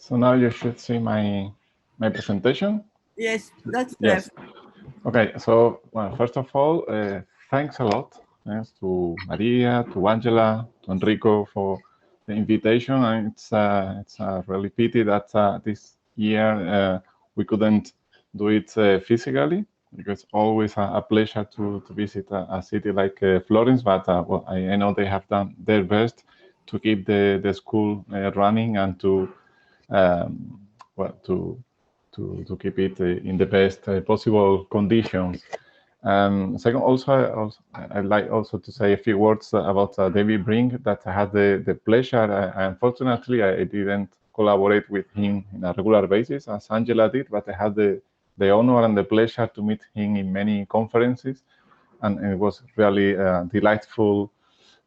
So now you should see my presentation. Yes, that's yes. Okay, so well, first of all, thanks a lot. Thanks to Maria, to Angela, to Enrico for the invitation. And it's really pity that this year we couldn't do it physically, because it's always a pleasure to visit a city like Florence. But well, I know they have done their best to keep the school running and to well to keep it in the best possible conditions. Second, also, I'd like also to say a few words about David Brink, that I had the pleasure. Unfortunately, I didn't collaborate with him on a regular basis as Angela did, but I had the honor and the pleasure to meet him in many conferences, and it was really a delightful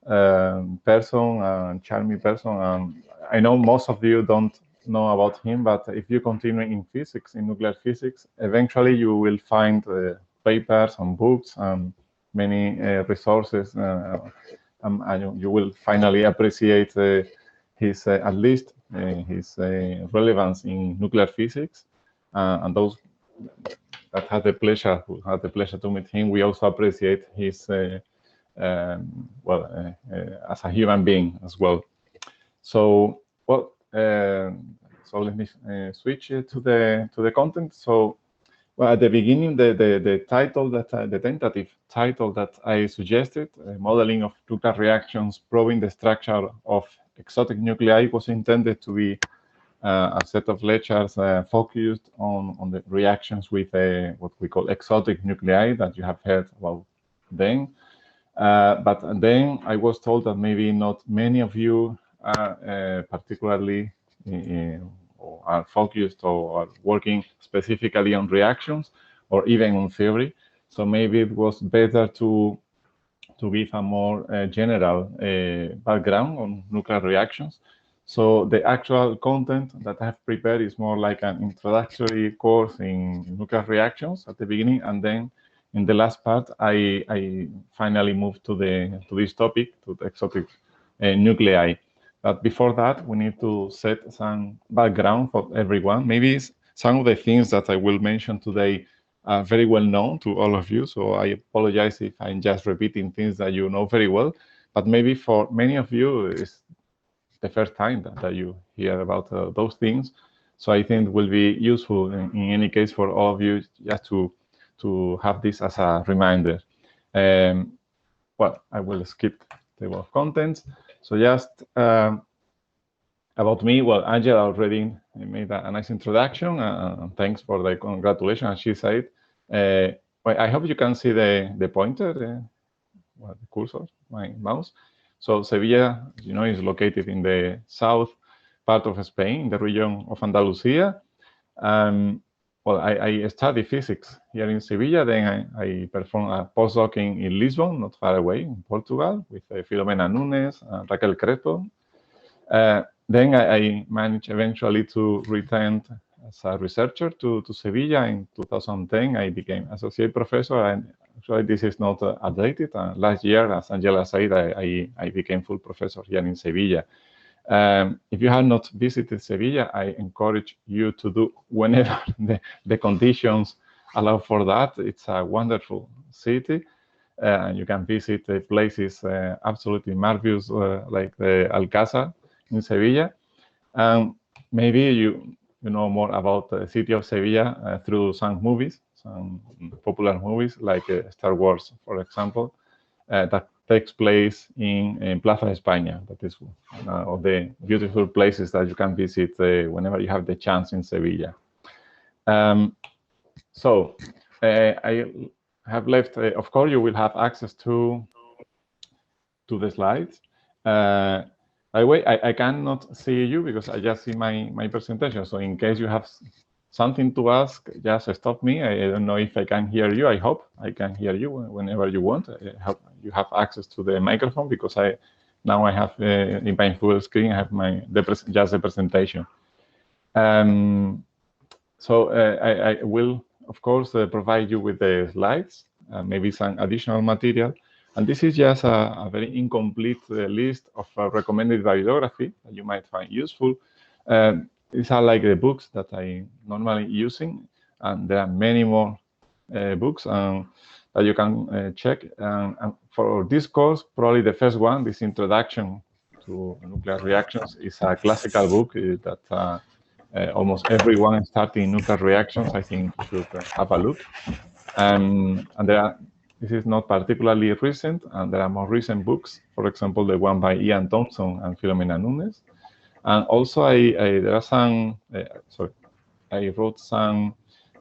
person, charming person. I know most of you don't know about him, but if you continue in physics, in nuclear physics, eventually you will find papers and books and many resources, and you will finally appreciate his at least his relevance in nuclear physics. And those that had the pleasure to meet him, we also appreciate his as a human being as well. So well, so let me switch to the content. So well, at the beginning, the title that the tentative title that I suggested, modeling of nuclear reactions probing the structure of exotic nuclei, was intended to be a set of lectures focused on the reactions with what we call exotic nuclei that you have heard about then. But then I was told that maybe not many of you are particularly or are focused or are working specifically on reactions or even on theory. So maybe it was better to give a more general background on nuclear reactions. So the actual content that I have prepared is more like an introductory course in nuclear reactions at the beginning, and then in the last part, I finally moved to this topic, to the exotic nuclei. But before that, we need to set some background for everyone. Maybe some of the things that I will mention today are very well known to all of you. So I apologize if I'm just repeating things that you know very well. But maybe for many of you, it's the first time that you hear about those things. So I think it will be useful in any case for all of you just to have this as a reminder. Well, I will skip the table of contents. So just about me, well, Angela already made a nice introduction. Thanks for the congratulations, she said. Well, I hope you can see the pointer, the cursor, my mouse. So Sevilla, you know, is located in the south part of Spain, in the region of Andalusia. Well, I study physics here in Sevilla. Then I performed a postdoc in Lisbon, not far away, in Portugal, with Filomena Nunes and Raquel Crespo. Then I managed eventually to return as a researcher to Sevilla. In 2010, I became associate professor, and actually this is not updated. Last year, as Angela said, I became full professor here in Sevilla. If you have not visited Sevilla, I encourage you to do whenever the conditions allow for that. It's a wonderful city. You can visit places absolutely marvelous, like the Alcázar in Sevilla. Maybe you know more about the city of Sevilla through some movies, some popular movies like Star Wars, for example, that takes place in Plaza España. That is one of the beautiful places that you can visit whenever you have the chance in Sevilla. So I have left, of course, you will have access to the slides. By the way, I cannot see you because I just see my presentation. So in case you have something to ask, just stop me. I don't know if I can hear you. I hope I can hear you whenever you want. I hope you have access to the microphone because now I have in my full screen. I have just the presentation. So I will, of course, provide you with the slides, maybe some additional material. And this is just a very incomplete list of recommended bibliography that you might find useful. these are like the books that I normally using, and there are many more books that you can check. And for this course, probably the first one, this introduction to nuclear reactions, is a classical book that almost everyone starting nuclear reactions, I think, should have a look. And this is not particularly recent, and there are more recent books. For example, the one by Ian Thompson and Filomena Nunes. And also, there are some. I wrote some.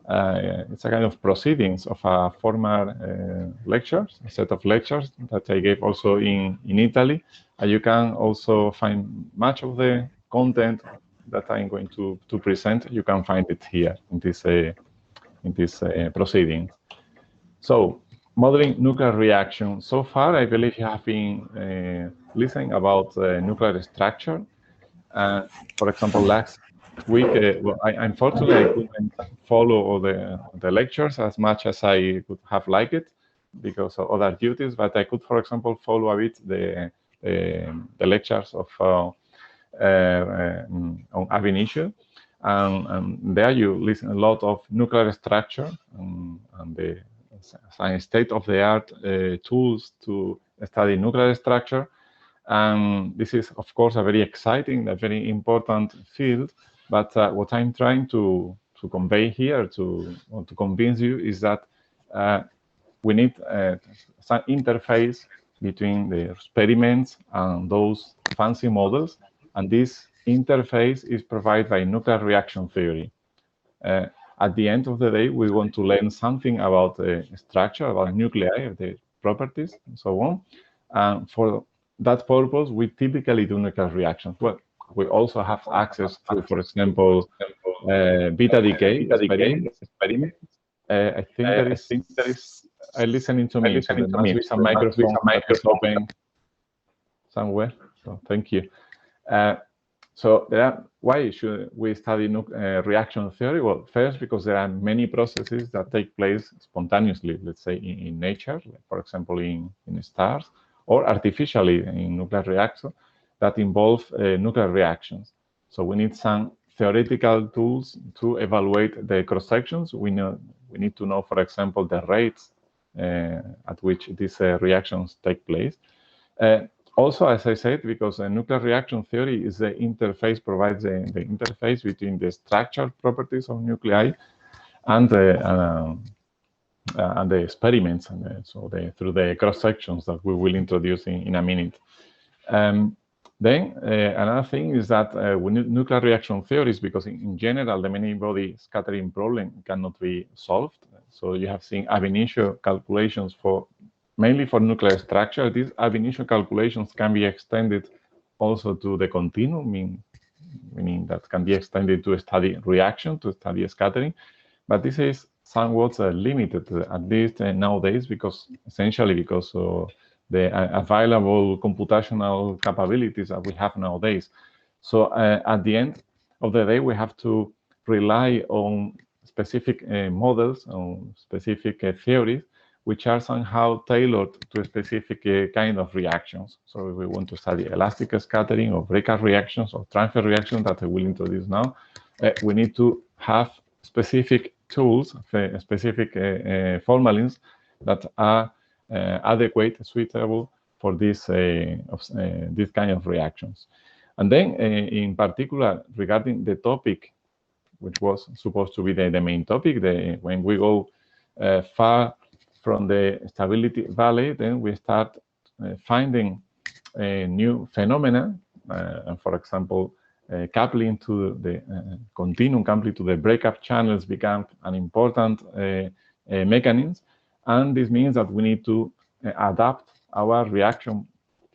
It's a kind of proceedings of a former lectures, a set of lectures that I gave also in Italy. And you can also find much of the content that I'm going to present. You can find it here in this proceedings. So, modeling nuclear reaction. So far, I believe you have been listening about nuclear structure. For example, last week, unfortunately, I couldn't follow all the lectures as much as I would have liked it because of other duties, but I could, for example, follow a bit the lectures of on ab initio. And there you listen a lot of nuclear structure and the state-of-the-art tools to study nuclear structure. And this is, of course, a very exciting, a very important field. But what I'm trying to convey here, to convince you, is that we need some interface between the experiments and those fancy models. And this interface is provided by nuclear reaction theory. At the end of the day, we want to learn something about the structure, about nuclei, the properties, and so on. And for that purpose, we typically do nuclear reactions. Well, we also have access to, for example, beta decay experiment. I think there is. I listening to me. So there must be some microphone open somewhere. So thank you. So why should we study reaction theory? Well, first, because there are many processes that take place spontaneously, let's say in nature, like for example in stars, or artificially in nuclear reactor, that involve nuclear reactions. So we need some theoretical tools to evaluate the cross-sections. We need to know, for example, the rates at which these reactions take place. Also, as I said, because nuclear reaction theory is the interface, provides the interface between the structural properties of nuclei and the experiments, and through the cross sections that we will introduce in a minute. Then another thing is that we need nuclear reaction theories because in general the many-body scattering problem cannot be solved. So you have seen ab initio calculations mainly for nuclear structure. These ab initio calculations can be extended also to the continuum, meaning that can be extended to study reaction, to study scattering. But this is somewhat limited, at least nowadays, because of the available computational capabilities that we have nowadays. So at the end of the day, we have to rely on specific models, on specific theories, which are somehow tailored to a specific kind of reactions. So if we want to study elastic scattering or breakout reactions or transfer reactions that I will introduce now, we need to have specific tools, specific formalins that are adequate, suitable for this kind of reactions. And then in particular, regarding the topic, which was supposed to be the main topic, when we go far from the stability valley, then we start finding new phenomena. For example, coupling to the continuum, coupling to the breakup channels become an important mechanism. And this means that we need to adapt our reaction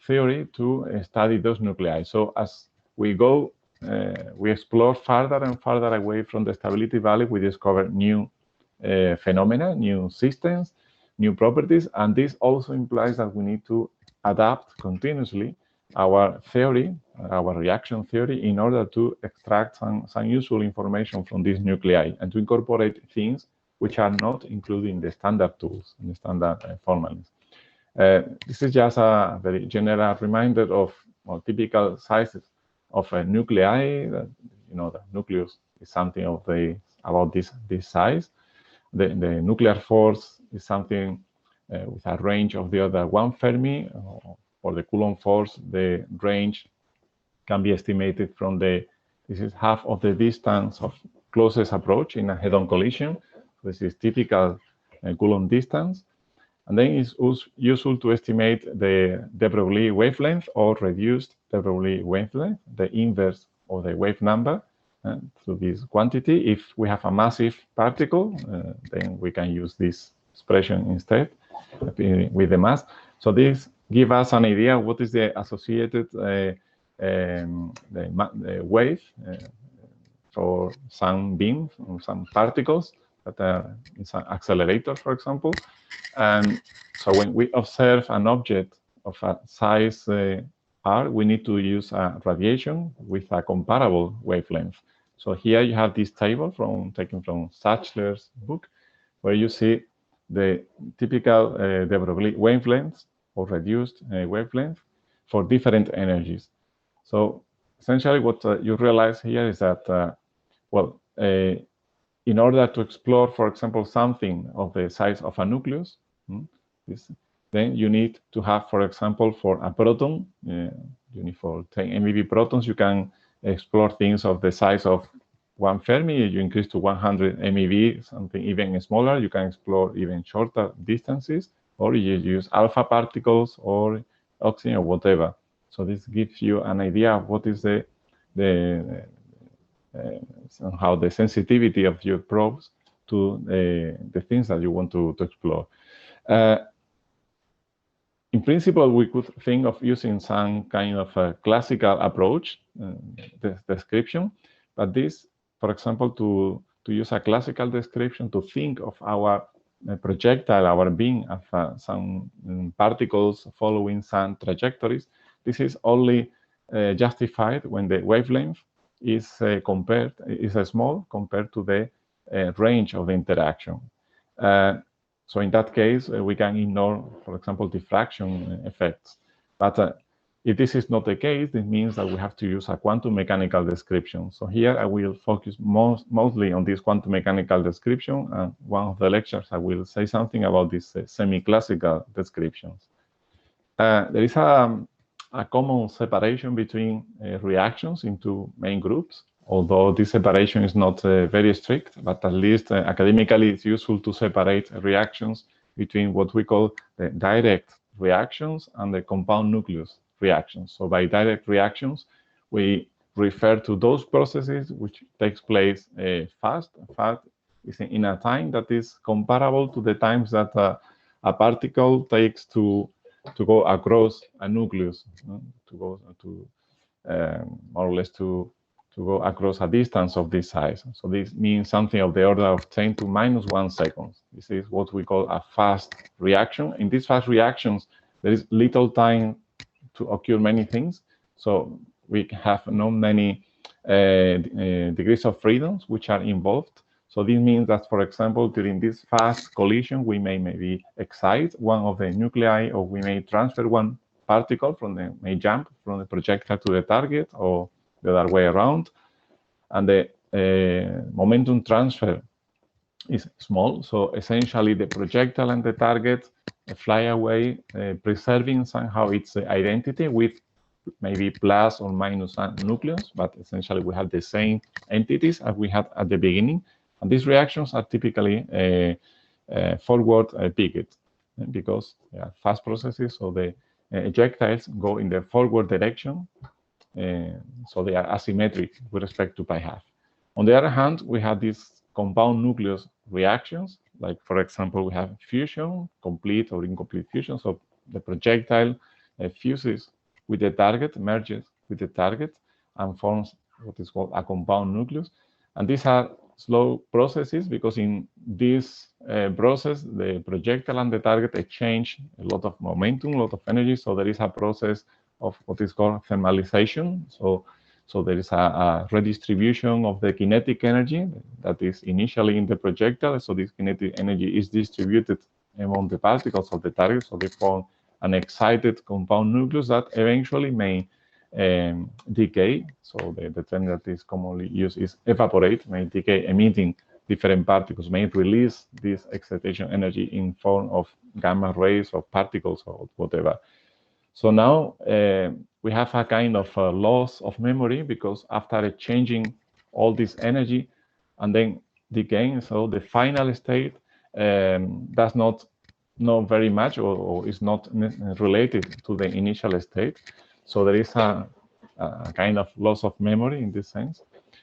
theory to study those nuclei. So as we go, we explore farther and farther away from the stability valley, we discover new phenomena, new systems, new properties, and this also implies that we need to adapt continuously our theory, our reaction theory, in order to extract some useful information from these nuclei and to incorporate things which are not included in the standard tools, in the standard formalins. This is just a very general reminder of typical sizes of nuclei that you know, the nucleus is something of about this size. The nuclear force is something with a range of the order 1 Fermi. For the Coulomb force, the range can be estimated from this is half of the distance of closest approach in a head-on collision. This is typical Coulomb distance. And then it's useful to estimate the de Broglie wavelength or reduced de Broglie wavelength, the inverse of the wave number, through this quantity. If we have a massive particle, then we can use this expression instead with the mass. So this gives us an idea what is the associated the wave for some beams or some particles that are in some accelerator, for example. And so when we observe an object of a size r, we need to use a radiation with a comparable wavelength. So here you have this table taken from Sachler's book, where you see the typical de Broglie wavelengths or reduced wavelength for different energies. So essentially what you realize here is that, in order to explore, for example, something of the size of a nucleus, then you need to have, for example, for a proton, you need for 10 MeV protons, you can explore things of the size of 1 Fermi. You increase to 100 MeV, something even smaller, you can explore even shorter distances, or you use alpha particles or oxygen or whatever. So this gives you an idea of what is somehow the sensitivity of your probes to the things that you want to explore. In principle, we could think of using some kind of a classical approach, the description, but this, for example, to use a classical description to think of our projectile, our beam, of some particles following some trajectories, this is only justified when the wavelength is small compared to the range of the interaction. So in that case, we can ignore, for example, diffraction effects. But if this is not the case, this means that we have to use a quantum mechanical description. So here I will focus mostly on this quantum mechanical description. And one of the lectures, I will say something about these semi-classical descriptions. There is a common separation between reactions into main groups, although this separation is not very strict, but at least academically it's useful to separate reactions between what we call the direct reactions and the compound nucleus reactions. So by direct reactions, we refer to those processes which takes place fast. In fact, it's in a time that is comparable to the times that a particle takes to go across a nucleus, to go to more or less to go across a distance of this size. So this means something of the order of 10 to minus 1 seconds. This is what we call a fast reaction. In these fast reactions, there is little time to occur many things. So we have not many degrees of freedoms which are involved. So this means that, for example, during this fast collision, we may maybe excite one of the nuclei, or we may transfer one particle may jump from the projectile to the target, or the other way around. And the momentum transfer is small. So essentially, the projectile and the target fly away, preserving somehow its identity with maybe plus or minus nucleus, but essentially we have the same entities as we had at the beginning. And these reactions are typically forward peaked because they are fast processes, so the ejectiles go in the forward direction, so they are asymmetric with respect to pi-half. On the other hand, we have these compound nucleus reactions, like, for example, we have fusion, complete or incomplete fusion. So the projectile fuses with the target, merges with the target, and forms what is called a compound nucleus. And these are slow processes because in this process, the projectile and the target exchange a lot of momentum, a lot of energy. So there is a process of what is called thermalization. So there is a redistribution of the kinetic energy that is initially in the projectile. So this kinetic energy is distributed among the particles of the target. So they form an excited compound nucleus that eventually may decay. So the term that is commonly used is evaporate, may decay, emitting different particles, may release this excitation energy in form of gamma rays or particles or whatever. So now we have a kind of a loss of memory, because after changing all this energy and then decaying, so the final state does not know very much, or is not related to the initial state. So there is a kind of loss of memory in this sense.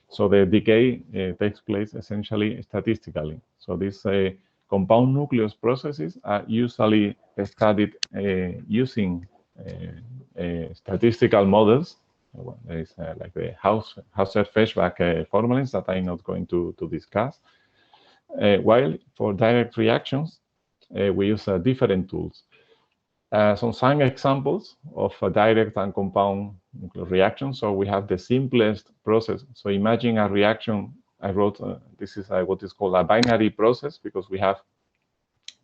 So the decay takes place essentially statistically. So these compound nucleus processes are usually studied using statistical models. There is like the Hauser-Feshbach formulas that I'm not going to discuss. While for direct reactions, we use different tools. Some examples of direct and compound nuclear reactions. So we have the simplest process. So imagine a reaction. I wrote, this is what is called a binary process, because we have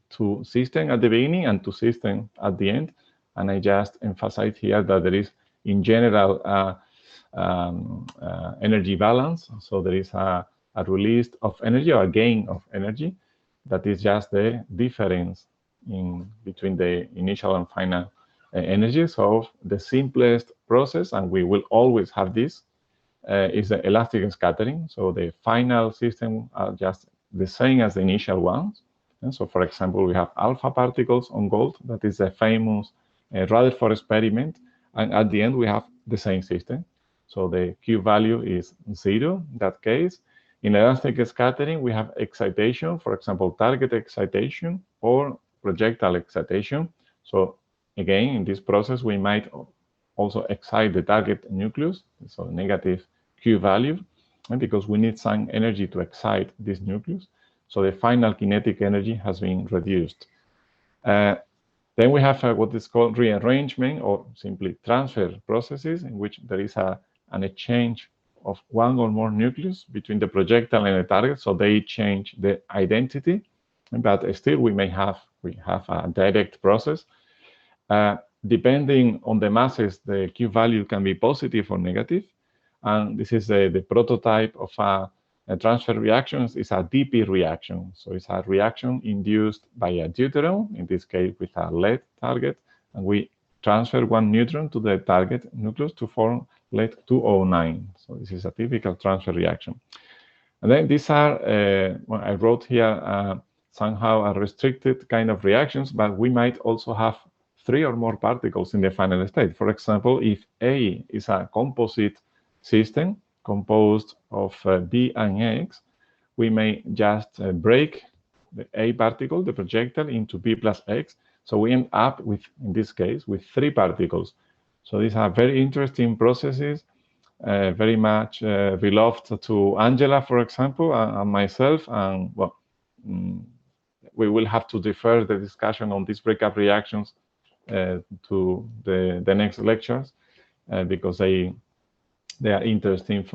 two systems at the beginning and two systems at the end. And I just emphasize here that there is, in general, energy balance. So there is a release of energy or a gain of energy. That is just the difference between the initial and final energy. So the simplest process, and we will always have this, is the elastic scattering. So the final system are just the same as the initial ones. And so, for example, we have alpha particles on gold. That is the famous Rutherford experiment. And at the end, we have the same system. So the Q value is 0 in that case. In elastic scattering, we have excitation, for example, target excitation or projectile excitation. So again, in this process, we might also excite the target nucleus, so negative Q value, and because we need some energy to excite this nucleus. So the final kinetic energy has been reduced. Then we have what is called rearrangement, or simply transfer processes, in which there is an exchange of one or more nucleus between the projectile and the target. So they change the identity, but still we have a direct process. Depending on the masses, the Q value can be positive or negative. And this is the prototype of a transfer reactions. Is a DP reaction. So it's a reaction induced by a deuteron, in this case with a lead target, and we transfer one neutron to the target nucleus to form lead 209. So this is a typical transfer reaction. And then these are, well, I wrote here somehow a restricted kind of reactions, but we might also have 3 or more particles in the final state. For example, if A is a composite system composed of B and X, we may just break the A particle, the projectile, into B plus X. So we end up with, in this case, with 3 particles. So these are very interesting processes, very much beloved to Angela, for example, and myself. And well, we will have to defer the discussion on these breakup reactions to the next lectures, because they are interesting,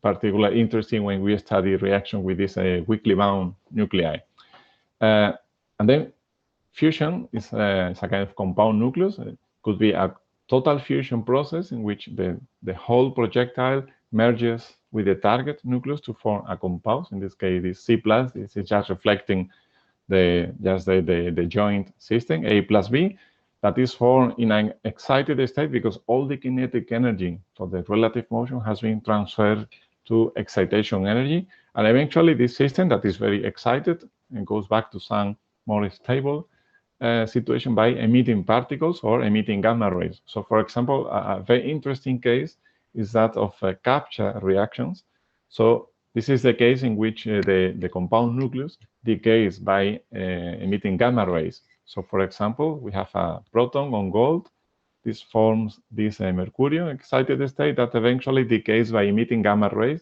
particularly interesting when we study reaction with this weakly bound nuclei. And then fusion is a kind of compound nucleus. It could be a total fusion process in which the whole projectile merges with the target nucleus to form a compound. In this case, this C+. This is just reflecting the joint system, A plus B, that is formed in an excited state because all the kinetic energy for the relative motion has been transferred to excitation energy. And eventually this system that is very excited and goes back to some more stable situation by emitting particles or emitting gamma rays. So for example, a very interesting case is that of capture reactions. So this is the case in which the compound nucleus decays by emitting gamma rays. So for example, we have a proton on gold. This forms this mercurium excited state that eventually decays by emitting gamma rays,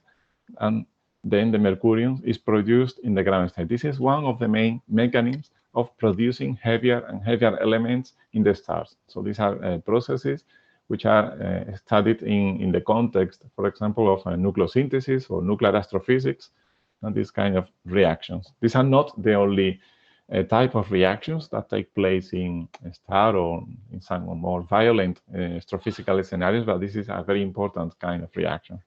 and then the mercurium is produced in the ground state. This is one of the main mechanisms of producing heavier and heavier elements in the stars. So these are processes which are studied in the context, for example, of nucleosynthesis or nuclear astrophysics, and these kind of reactions. These are not the only type of reactions that take place in a star or in some more violent astrophysical scenarios, but this is a very important kind of reaction.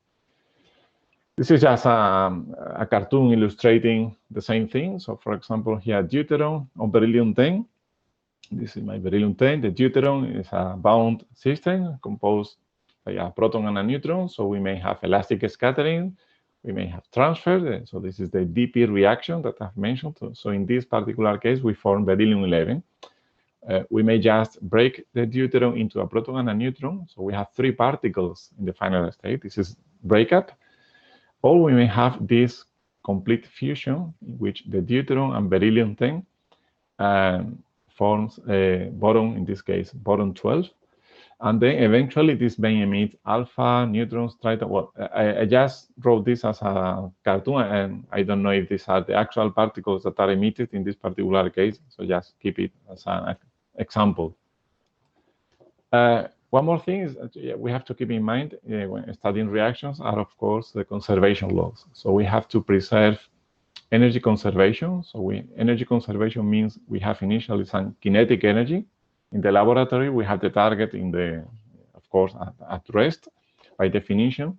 This is just a cartoon illustrating the same thing. So, for example, here deuteron on beryllium-10. This is my beryllium-10. The deuteron is a bound system composed by a proton and a neutron. So we may have elastic scattering. We may have transfer. So this is the DP reaction that I've mentioned. So in this particular case, we form beryllium-11. We may just break the deuteron into a proton and a neutron. So we have 3 particles in the final state. This is breakup. Or we may have this complete fusion in which the deuteron and beryllium-10 forms a boron, in this case, boron-12. And then eventually this may emit alpha, neutrons, triton. Well, I just wrote this as a cartoon, and I don't know if these are the actual particles that are emitted in this particular case. So just keep it as an example. One more thing is we have to keep in mind when studying reactions are, of course, the conservation laws. So we have to preserve energy conservation. So energy conservation means we have initially some kinetic energy. In the laboratory, we have the target of course, at rest by definition.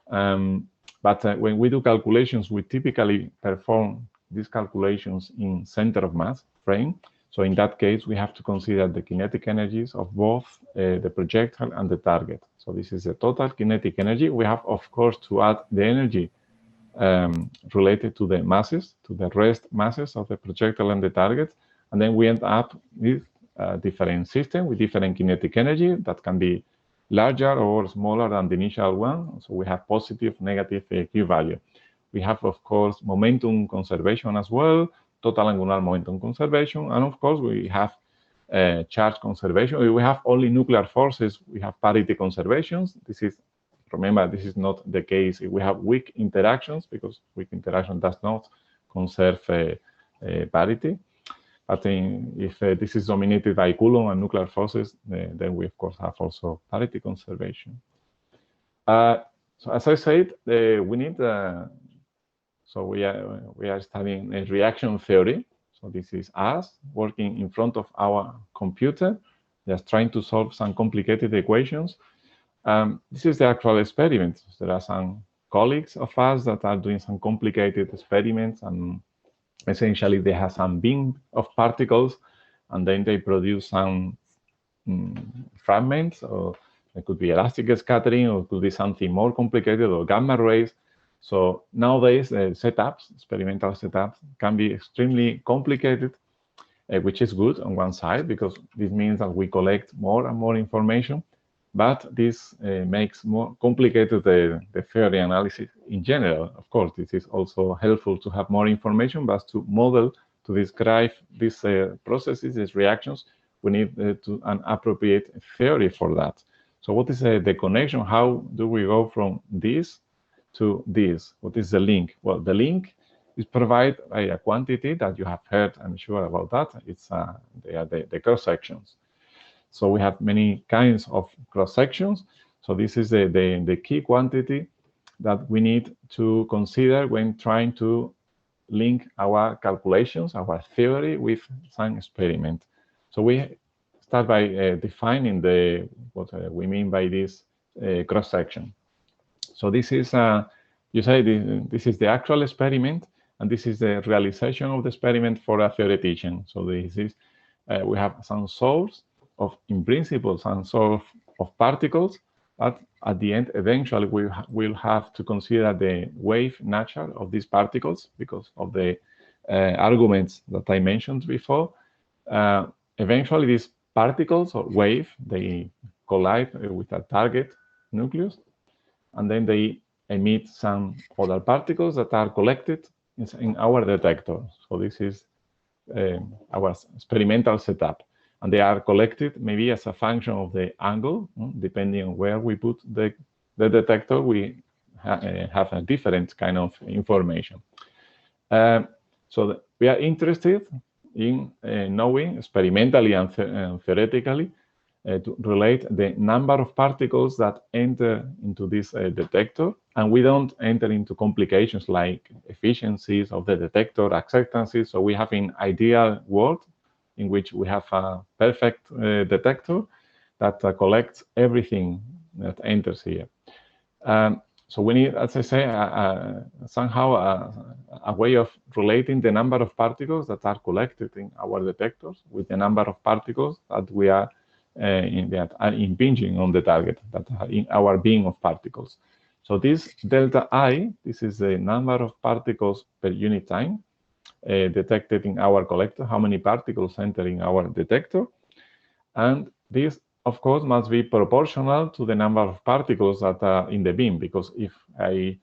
But when we do calculations, we typically perform these calculations in center of mass frame. So in that case, we have to consider the kinetic energies of both the projectile and the target. So this is the total kinetic energy. We have, of course, to add the energy related to the masses, to the rest masses of the projectile and the target. And then we end up with a different system with different kinetic energy that can be larger or smaller than the initial one. So we have positive, negative Q value. We have, of course, momentum conservation as well, total angular momentum conservation, and of course we have charge conservation. If we have only nuclear forces, we have parity conservations. Remember, this is not the case if we have weak interactions, because weak interaction does not conserve parity. But if this is dominated by Coulomb and nuclear forces, then we of course have also parity conservation. So as I said, we need. So we are studying a reaction theory. So this is us working in front of our computer, just trying to solve some complicated equations. This is the actual experiment. There are some colleagues of us that are doing some complicated experiments, and essentially they have some beam of particles, and then they produce some fragments, or it could be elastic scattering, or it could be something more complicated, or gamma rays. So nowadays, experimental setups can be extremely complicated, which is good on one side, because this means that we collect more and more information, but this makes more complicated the theory analysis in general. Of course, this is also helpful to have more information, but to model, to describe these processes, these reactions, we need an appropriate theory for that. So what is the connection? How do we go from this to this? What is the link? Well, the link is provided by a quantity that you have heard, I'm sure, about that. It's the cross sections. So we have many kinds of cross sections. So this is the key quantity that we need to consider when trying to link our calculations, our theory, with some experiment. So we start by defining what we mean by this cross section. So this is, you say this is the actual experiment, and this is the realization of the experiment for a theoretician. So this is, we have some source of, in principle, some source of particles, but at the end, eventually, we'll have to consider the wave nature of these particles because of the arguments that I mentioned before. Eventually, these particles or wave, they collide with a target nucleus, and then they emit some other particles that are collected in our detector. So this is our experimental setup. And they are collected maybe as a function of the angle, depending on where we put the detector, we have a different kind of information. So we are interested in knowing experimentally and theoretically to relate the number of particles that enter into this detector, and we don't enter into complications like efficiencies of the detector, acceptances. So we have an ideal world in which we have a perfect detector that collects everything that enters here. So we need, as I say, somehow a way of relating the number of particles that are collected in our detectors with the number of particles that we are impinging on the target, that are in our beam of particles. So this delta I, this is the number of particles per unit time detected in our collector, how many particles enter in our detector. And this, of course, must be proportional to the number of particles that are in the beam, because if I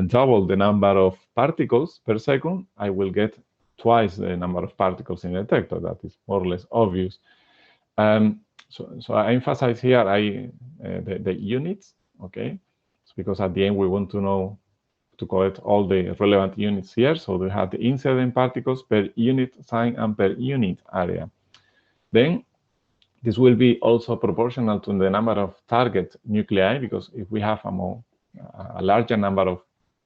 double the number of particles per second, I will get twice the number of particles in the detector. That is more or less obvious. So I emphasize here the units, okay? So because at the end we want to know to collect all the relevant units here. So we have the incident particles per unit time and per unit area. Then this will be also proportional to the number of target nuclei, because if we have a larger number of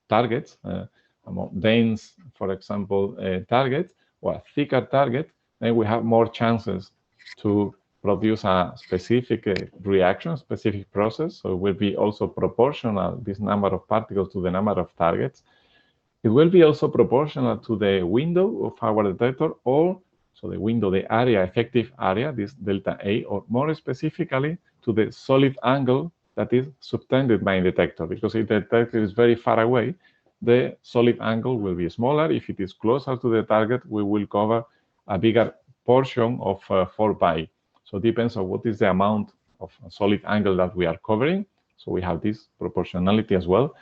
targets, a more dense, for example, target, or a thicker target, then we have more chances to produce a specific reaction, specific process. So it will be also proportional, this number of particles, to the number of targets. It will be also proportional to the window of our detector, or so the window, the area, effective area, this delta A, or more specifically to the solid angle that is subtended by the detector. Because if the detector is very far away, the solid angle will be smaller. If it is closer to the target, we will cover a bigger portion of 4 pi. So it depends on what is the amount of solid angle that we are covering. So we have this proportionality as well.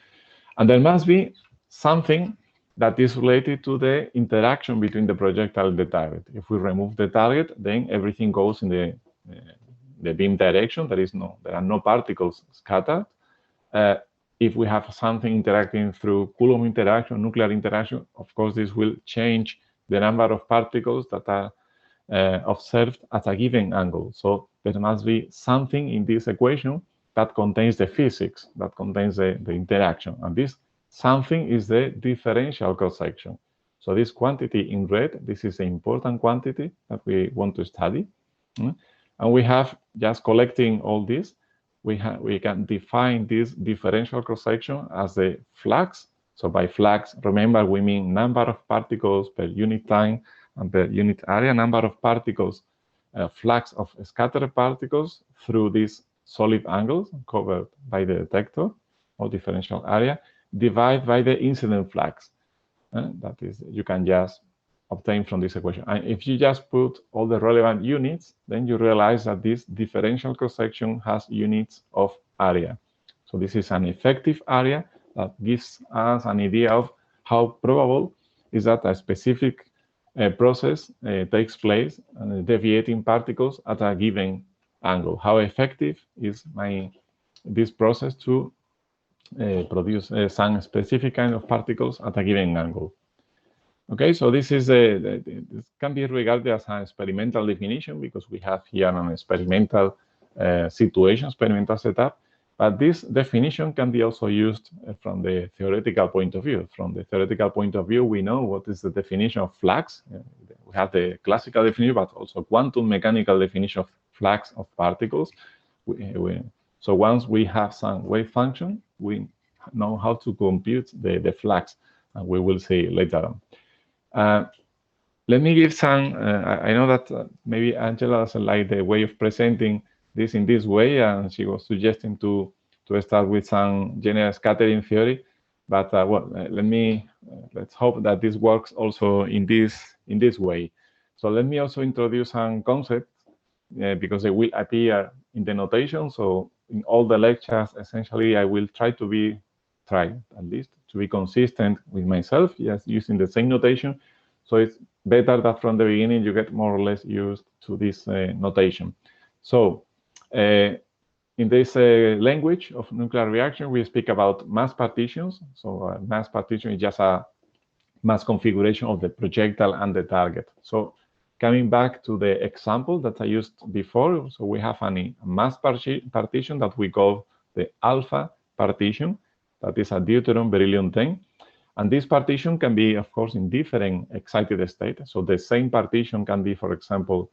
And there must be something that is related to the interaction between the projectile and the target. If we remove the target, then everything goes in the beam direction. There are no particles scattered. If we have something interacting through Coulomb interaction, nuclear interaction, of course, this will change the number of particles that are observed at a given angle. So there must be something in this equation that contains the physics, that contains the interaction. And this something is the differential cross-section. So this quantity in red, this is an important quantity that we want to study. And we have, just collecting all this, we can define this differential cross-section as the flux. So by flux, remember, we mean number of particles per unit time and per unit area, number of particles, flux of scattered particles through these solid angles covered by the detector or differential area, divided by the incident flux. That is, you can just obtain from this equation. And if you just put all the relevant units, then you realize that this differential cross-section has units of area. So this is an effective area that gives us an idea of how probable is that a specific process takes place and deviating particles at a given angle. How effective is this process to produce some specific kind of particles at a given angle. Okay, so this is this can be regarded as an experimental definition, because we have here an experimental situation, experimental setup. But this definition can be also used from the theoretical point of view. From the theoretical point of view, we know what is the definition of flux. We have the classical definition, but also quantum mechanical definition of flux of particles. So once we have some wave function, we know how to compute the flux, and we will see later on. Let me give some, I know that maybe Angela doesn't like the way of presenting this in this way, and she was suggesting to start with some general scattering theory. But well, let's hope that this works also in this way. So let me also introduce some concepts because they will appear in the notation. So in all the lectures, essentially, I will try at least to be consistent with myself, just using the same notation. So it's better that from the beginning you get more or less used to this notation. So in this language of nuclear reaction, we speak about mass partitions. So mass partition is just a mass configuration of the projectile and the target. So coming back to the example that I used before, so we have a mass partition that we call the alpha partition, that is a deuterium beryllium-10. And this partition can be, of course, in different excited states. So the same partition can be, for example,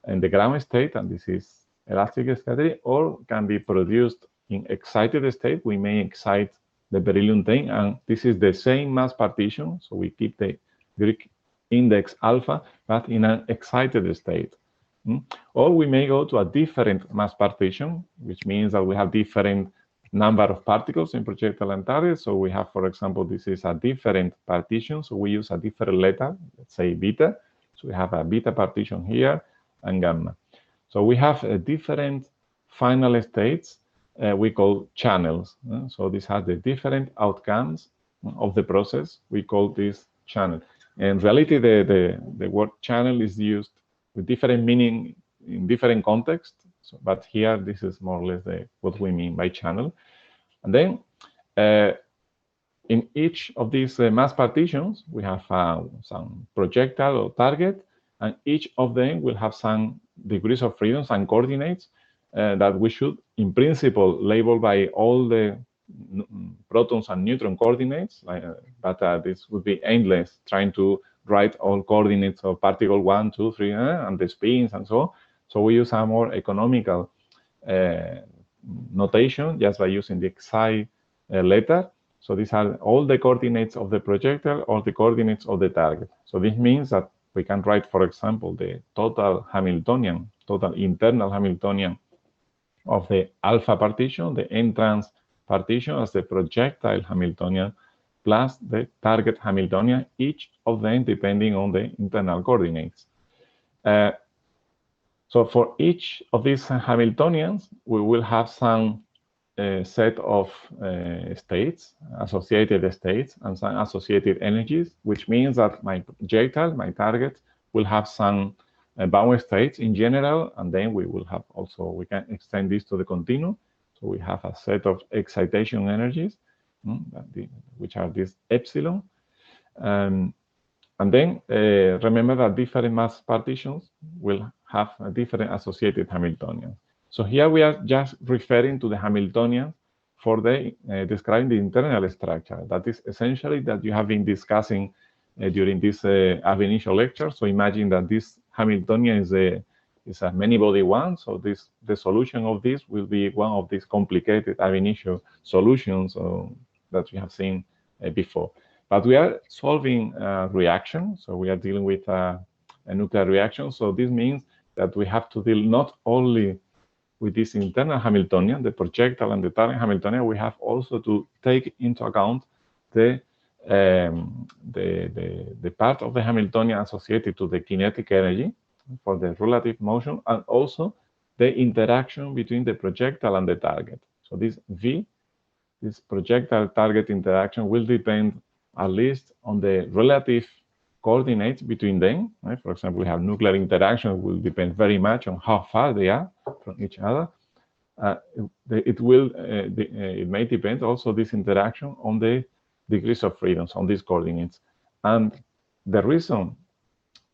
in the ground state, and this is elastic scattering, or can be produced in excited state. We may excite the beryllium-10, and this is the same mass partition. So we keep the Greek index alpha, but in an excited state. Or we may go to a different mass partition, which means that we have different number of particles in projectile and target. So we have, for example, this is a different partition. So we use a different letter, let's say beta. So we have a beta partition here and gamma. So we have different final states we call channels. So these are the different outcomes of the process. We call this channel. In reality, the word channel is used with different meaning in different contexts. So, but here, this is more or less what we mean by channel. And then in each of these mass partitions, we have some projectile or target, and each of them will have some degrees of freedom and coordinates that we should, in principle, label by all the protons and neutron coordinates, but this would be endless, trying to write all coordinates of particle 1, 2, 3, and the spins and so on. So we use a more economical notation just by using the Xi letter. So these are all the coordinates of the projectile or the coordinates of the target. So this means that we can write, for example, the total Hamiltonian, total internal Hamiltonian of the alpha partition, the entrance partition as the projectile Hamiltonian plus the target Hamiltonian, each of them depending on the internal coordinates. So for each of these Hamiltonians, we will have some set of states, associated states, and some associated energies, which means that my projectile, my target, will have some bound states in general, and then we will have also, we can extend this to the continuum. So we have a set of excitation energies, which are this epsilon. And then remember that different mass partitions will have a different associated Hamiltonian. So here we are just referring to the Hamiltonian for the describing the internal structure. That is essentially that you have been discussing during this ab initio lecture. So imagine that this Hamiltonian is a many-body one. So the solution of this will be one of these complicated ab initio solutions that we have seen before. But we are solving a reaction. So we are dealing with a nuclear reaction. So this means that we have to deal not only with this internal Hamiltonian, the projectile and the target Hamiltonian, we have also to take into account the part of the Hamiltonian associated to the kinetic energy for the relative motion, and also the interaction between the projectile and the target. So this V, this projectile-target interaction, will depend at least on the relative coordinates between them. Right? For example, we have nuclear interaction will depend very much on how far they are from each other. It may depend also this interaction on the degrees of freedoms on these coordinates. And the reason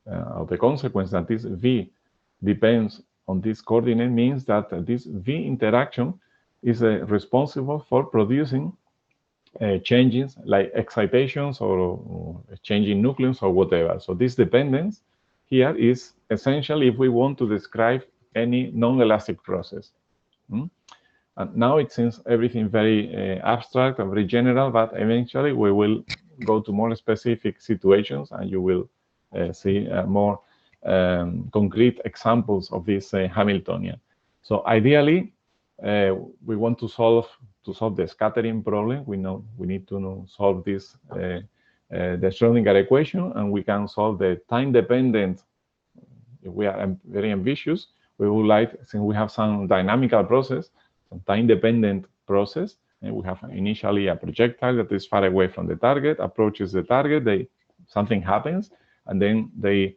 or the consequence that this V depends on this coordinate means that this V interaction is responsible for producing changes like excitations or changing nucleus or whatever. So this dependence here is essentially if we want to describe any non-elastic process. And now it seems everything very abstract and very general, but eventually we will go to more specific situations and you will see more concrete examples of this Hamiltonian. So ideally, we want to solve the scattering problem. We know we need to solve this the Schrödinger equation, and we can solve the time-dependent. If we are very ambitious, we would like, since we have some dynamical process, some time-dependent process, and we have initially a projectile that is far away from the target, approaches the target, something happens, and then they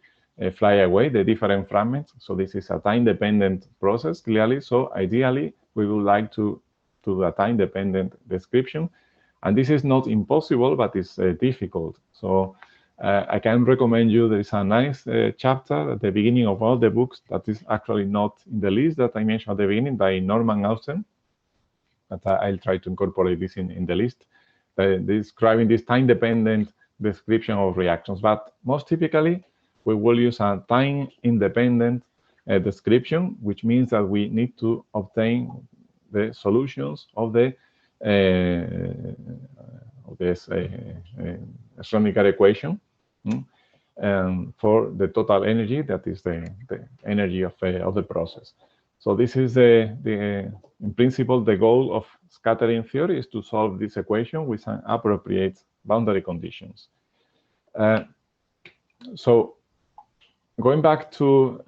fly away, the different fragments. So this is a time-dependent process, clearly. So ideally, we would like to do a time-dependent description. And this is not impossible, but it's difficult. So I can recommend you, there is a nice chapter at the beginning of all the books that is actually not in the list that I mentioned at the beginning by Norman Austen, but I'll try to incorporate this in the list, describing this time-dependent description of reactions. But most typically, we will use a time-independent description, which means that we need to obtain the solutions of this Schrödinger equation for the total energy, that is the energy of the process. So this is in principle, the goal of scattering theory is to solve this equation with some appropriate boundary conditions. So going back to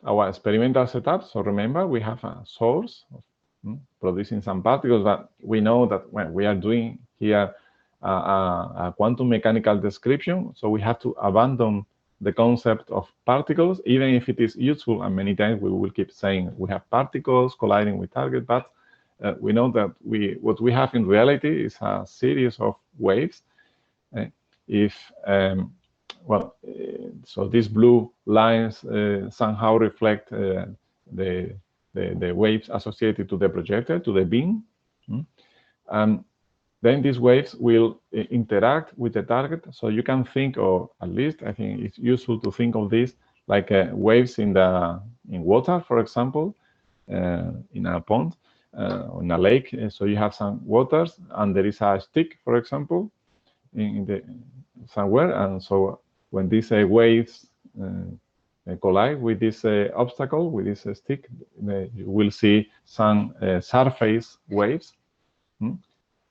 our experimental setup, so remember we have a source producing some particles, but we know that when we are doing here a quantum mechanical description, so we have to abandon the concept of particles, even if it is useful, and many times we will keep saying we have particles colliding with target, but we know that what we have in reality is a series of waves. So these blue lines somehow reflect the waves associated to the projector, to the beam. Then these waves will interact with the target. So you can think, or at least I think it's useful to think of this like waves in water, for example, in a pond, or in a lake. So you have some waters, and there is a stick, for example, somewhere. And so when these waves collide with this obstacle, with this stick, you will see some surface waves.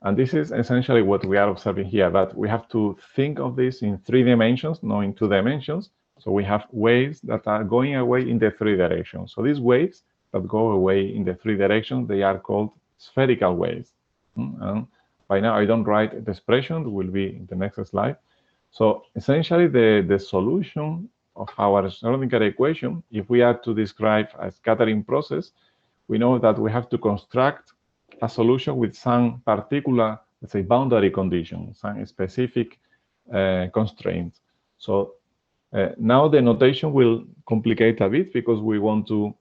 And this is essentially what we are observing here, but we have to think of this in 3 dimensions, not in 2 dimensions. So we have waves that are going away in the 3 directions. So these waves that go away in the 3 directions, they are called spherical waves. And by now I don't write the expression, it will be in the next slide. So essentially the solution of our Schrödinger equation, if we are to describe a scattering process, we know that we have to construct a solution with some particular, let's say, boundary conditions, some specific constraints. So now the notation will complicate a bit because we want to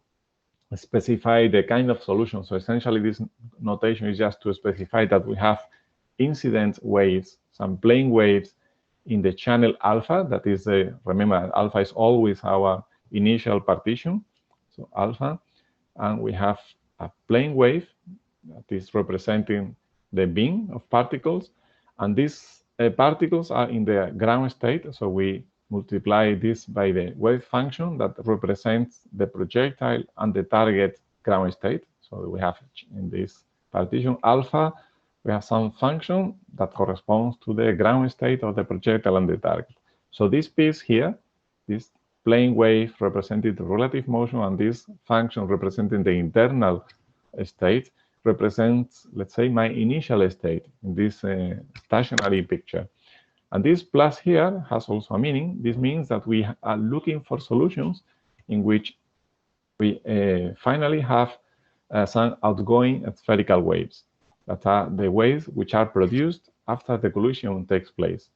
specify the kind of solution. So essentially this notation is just to specify that we have incident waves, some plane waves in the channel alpha. That is, remember, alpha is always our initial partition, so alpha, and we have a plane wave that is representing the beam of particles, and these particles are in the ground state, so we multiply this by the wave function that represents the projectile and the target ground state. So we have in this partition alpha, we have some function that corresponds to the ground state of the projectile and the target. So this piece here, this plane wave representing the relative motion, and this function representing the internal state, represents, let's say, my initial state in this stationary picture. And this plus here has also a meaning. This means that we are looking for solutions in which we finally have some outgoing spherical waves, that are the waves which are produced after the collision takes place.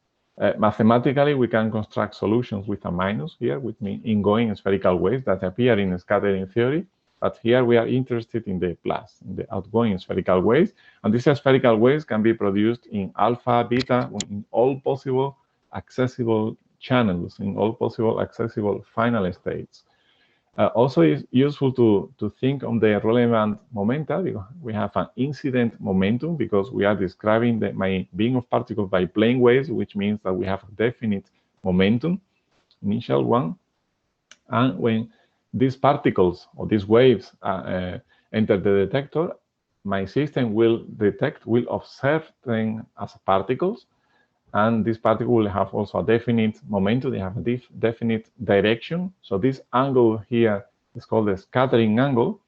Mathematically, we can construct solutions with a minus here, which means ingoing spherical waves that appear in scattering theory. But here we are interested in the plus, in the outgoing spherical waves. And these spherical waves can be produced in alpha, beta, in all possible accessible channels, in all possible accessible final states. Also, it's useful to think on the relevant momenta, because we have an incident momentum, because we are describing my beam of particles by plane waves, which means that we have a definite momentum, initial one. And when these particles or these waves enter the detector, my system will observe them as particles, and this particle will have also a definite momentum. They have a definite direction. So this angle here is called the scattering angle.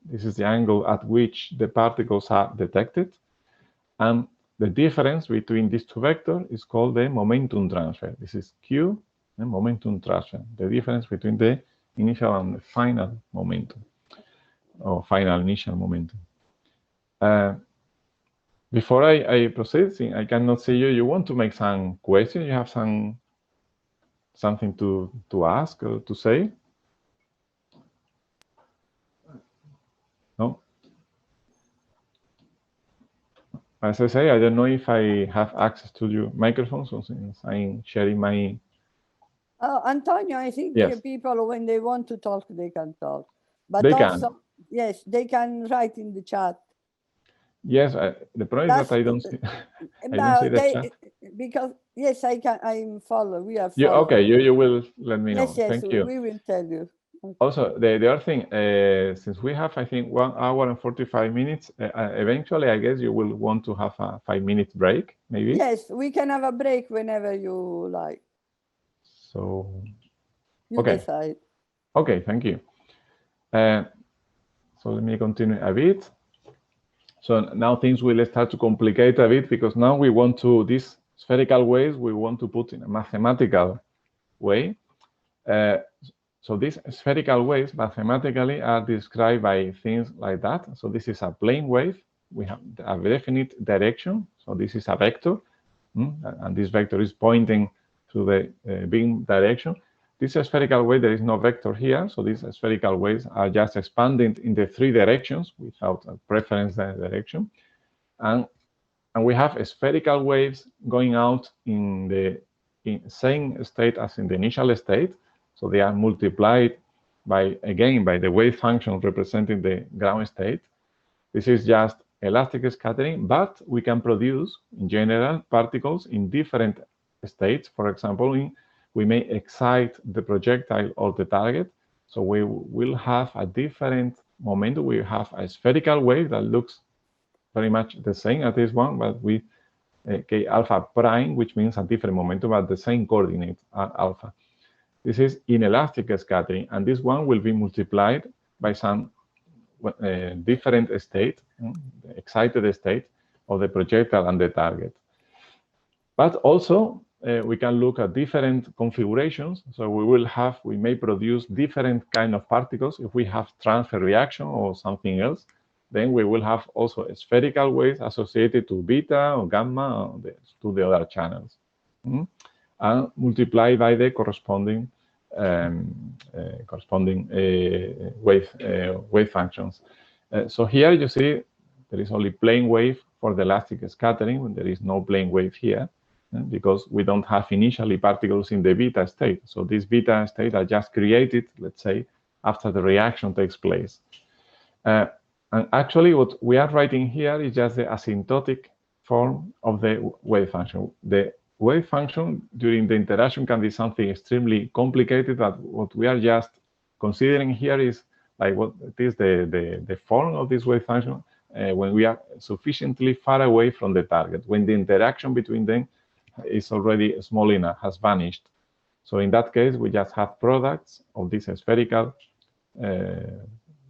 This is the angle at which the particles are detected, and the difference between these 2 vectors is called the momentum transfer. This is Q and momentum transfer, the difference between the initial and the final momentum, or final initial momentum. Before I proceed, I cannot see you. You want to make some question? You have something to ask or to say? No? As I say, I don't know if I have access to your microphone, so since I'm sharing my... Antonio, I think Yes. people, when they want to talk, they can talk. But They also, can. yes, they can write in the chat. Yes, the problem is that I don't see. I don't see the chat. Because yes, I can. I'm follow. We are following. Okay, you will let me know. Yes, yes, Thank you. we will tell you. Okay. Also, the other thing, since we have, I think, 1 hour and 45 minutes, eventually, I guess you will want to have a 5-minute break, maybe? Yes, we can have a break whenever you like. So, you decide. Okay, thank you. So let me continue a bit. So now things will start to complicate a bit because now we want to, these spherical waves, we want to put in a mathematical way. So these spherical waves mathematically are described by things like that. So this is a plane wave. We have a definite direction. So this is a vector, and this vector is pointing to the beam direction. This spherical wave, there is no vector here. So these spherical waves are just expanding in the 3 directions without a preference direction. And we have spherical waves going out in the same state as in the initial state. So they are multiplied by the wave function representing the ground state. This is just elastic scattering, but we can produce, in general, particles in different states. For example, we may excite the projectile or the target. So we will have a different momentum. We have a spherical wave that looks very much the same as this one, but with k alpha prime, which means a different momentum, but the same coordinates are alpha. This is inelastic scattering, and this one will be multiplied by some different state, the excited state of the projectile and the target. But also, we can look at different configurations. So we may produce different kind of particles if we have transfer reaction or something else. Then we will have also spherical waves associated to beta or gamma or to the other channels, and multiplied by the corresponding wave functions. So here you see there is only plane wave for the elastic scattering, when there is no plane wave here, because we don't have initially particles in the beta state. So these beta states are just created, let's say, after the reaction takes place. And actually, what we are writing here is just the asymptotic form of the wave function. The wave function during the interaction can be something extremely complicated, but what we are just considering here is like what it is the form of this wave function when we are sufficiently far away from the target, when the interaction between them is already small enough, has vanished. So in that case, we just have products of these spherical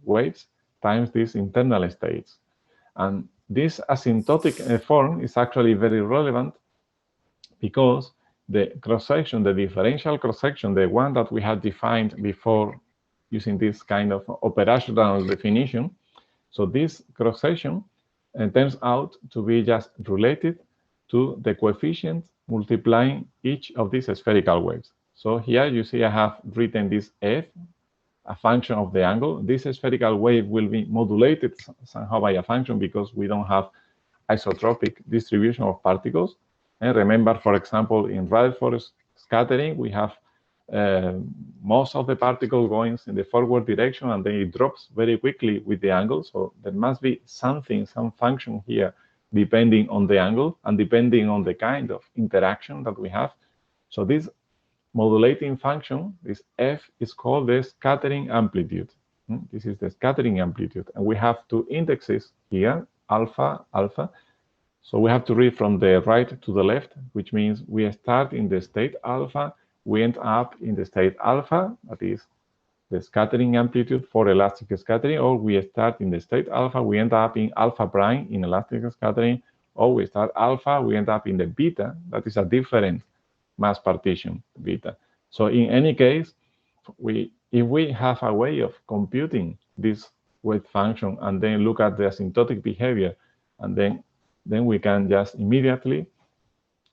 waves times these internal states. And this asymptotic form is actually very relevant because the cross-section, the differential cross-section, the one that we had defined before using this kind of operational definition, so this cross-section turns out to be just related to the coefficient multiplying each of these spherical waves. So here you see I have written this f, a function of the angle. This spherical wave will be modulated somehow by a function because we don't have isotropic distribution of particles. And remember, for example, in Rutherford scattering, we have most of the particles going in the forward direction, and then it drops very quickly with the angle. So there must be something, some function here, depending on the angle and depending on the kind of interaction that we have. So this modulating function, this f, is called the scattering amplitude. This is the scattering amplitude. And we have two indexes here, alpha, alpha. So we have to read from the right to the left, which means we start in the state alpha, we end up in the state alpha, that is the scattering amplitude for elastic scattering, or we start in the state alpha, we end up in alpha prime in elastic scattering, or we start alpha, we end up in the beta, that is a different mass partition, beta. So in any case, if we have a way of computing this wave function and then look at the asymptotic behavior and then then we can just immediately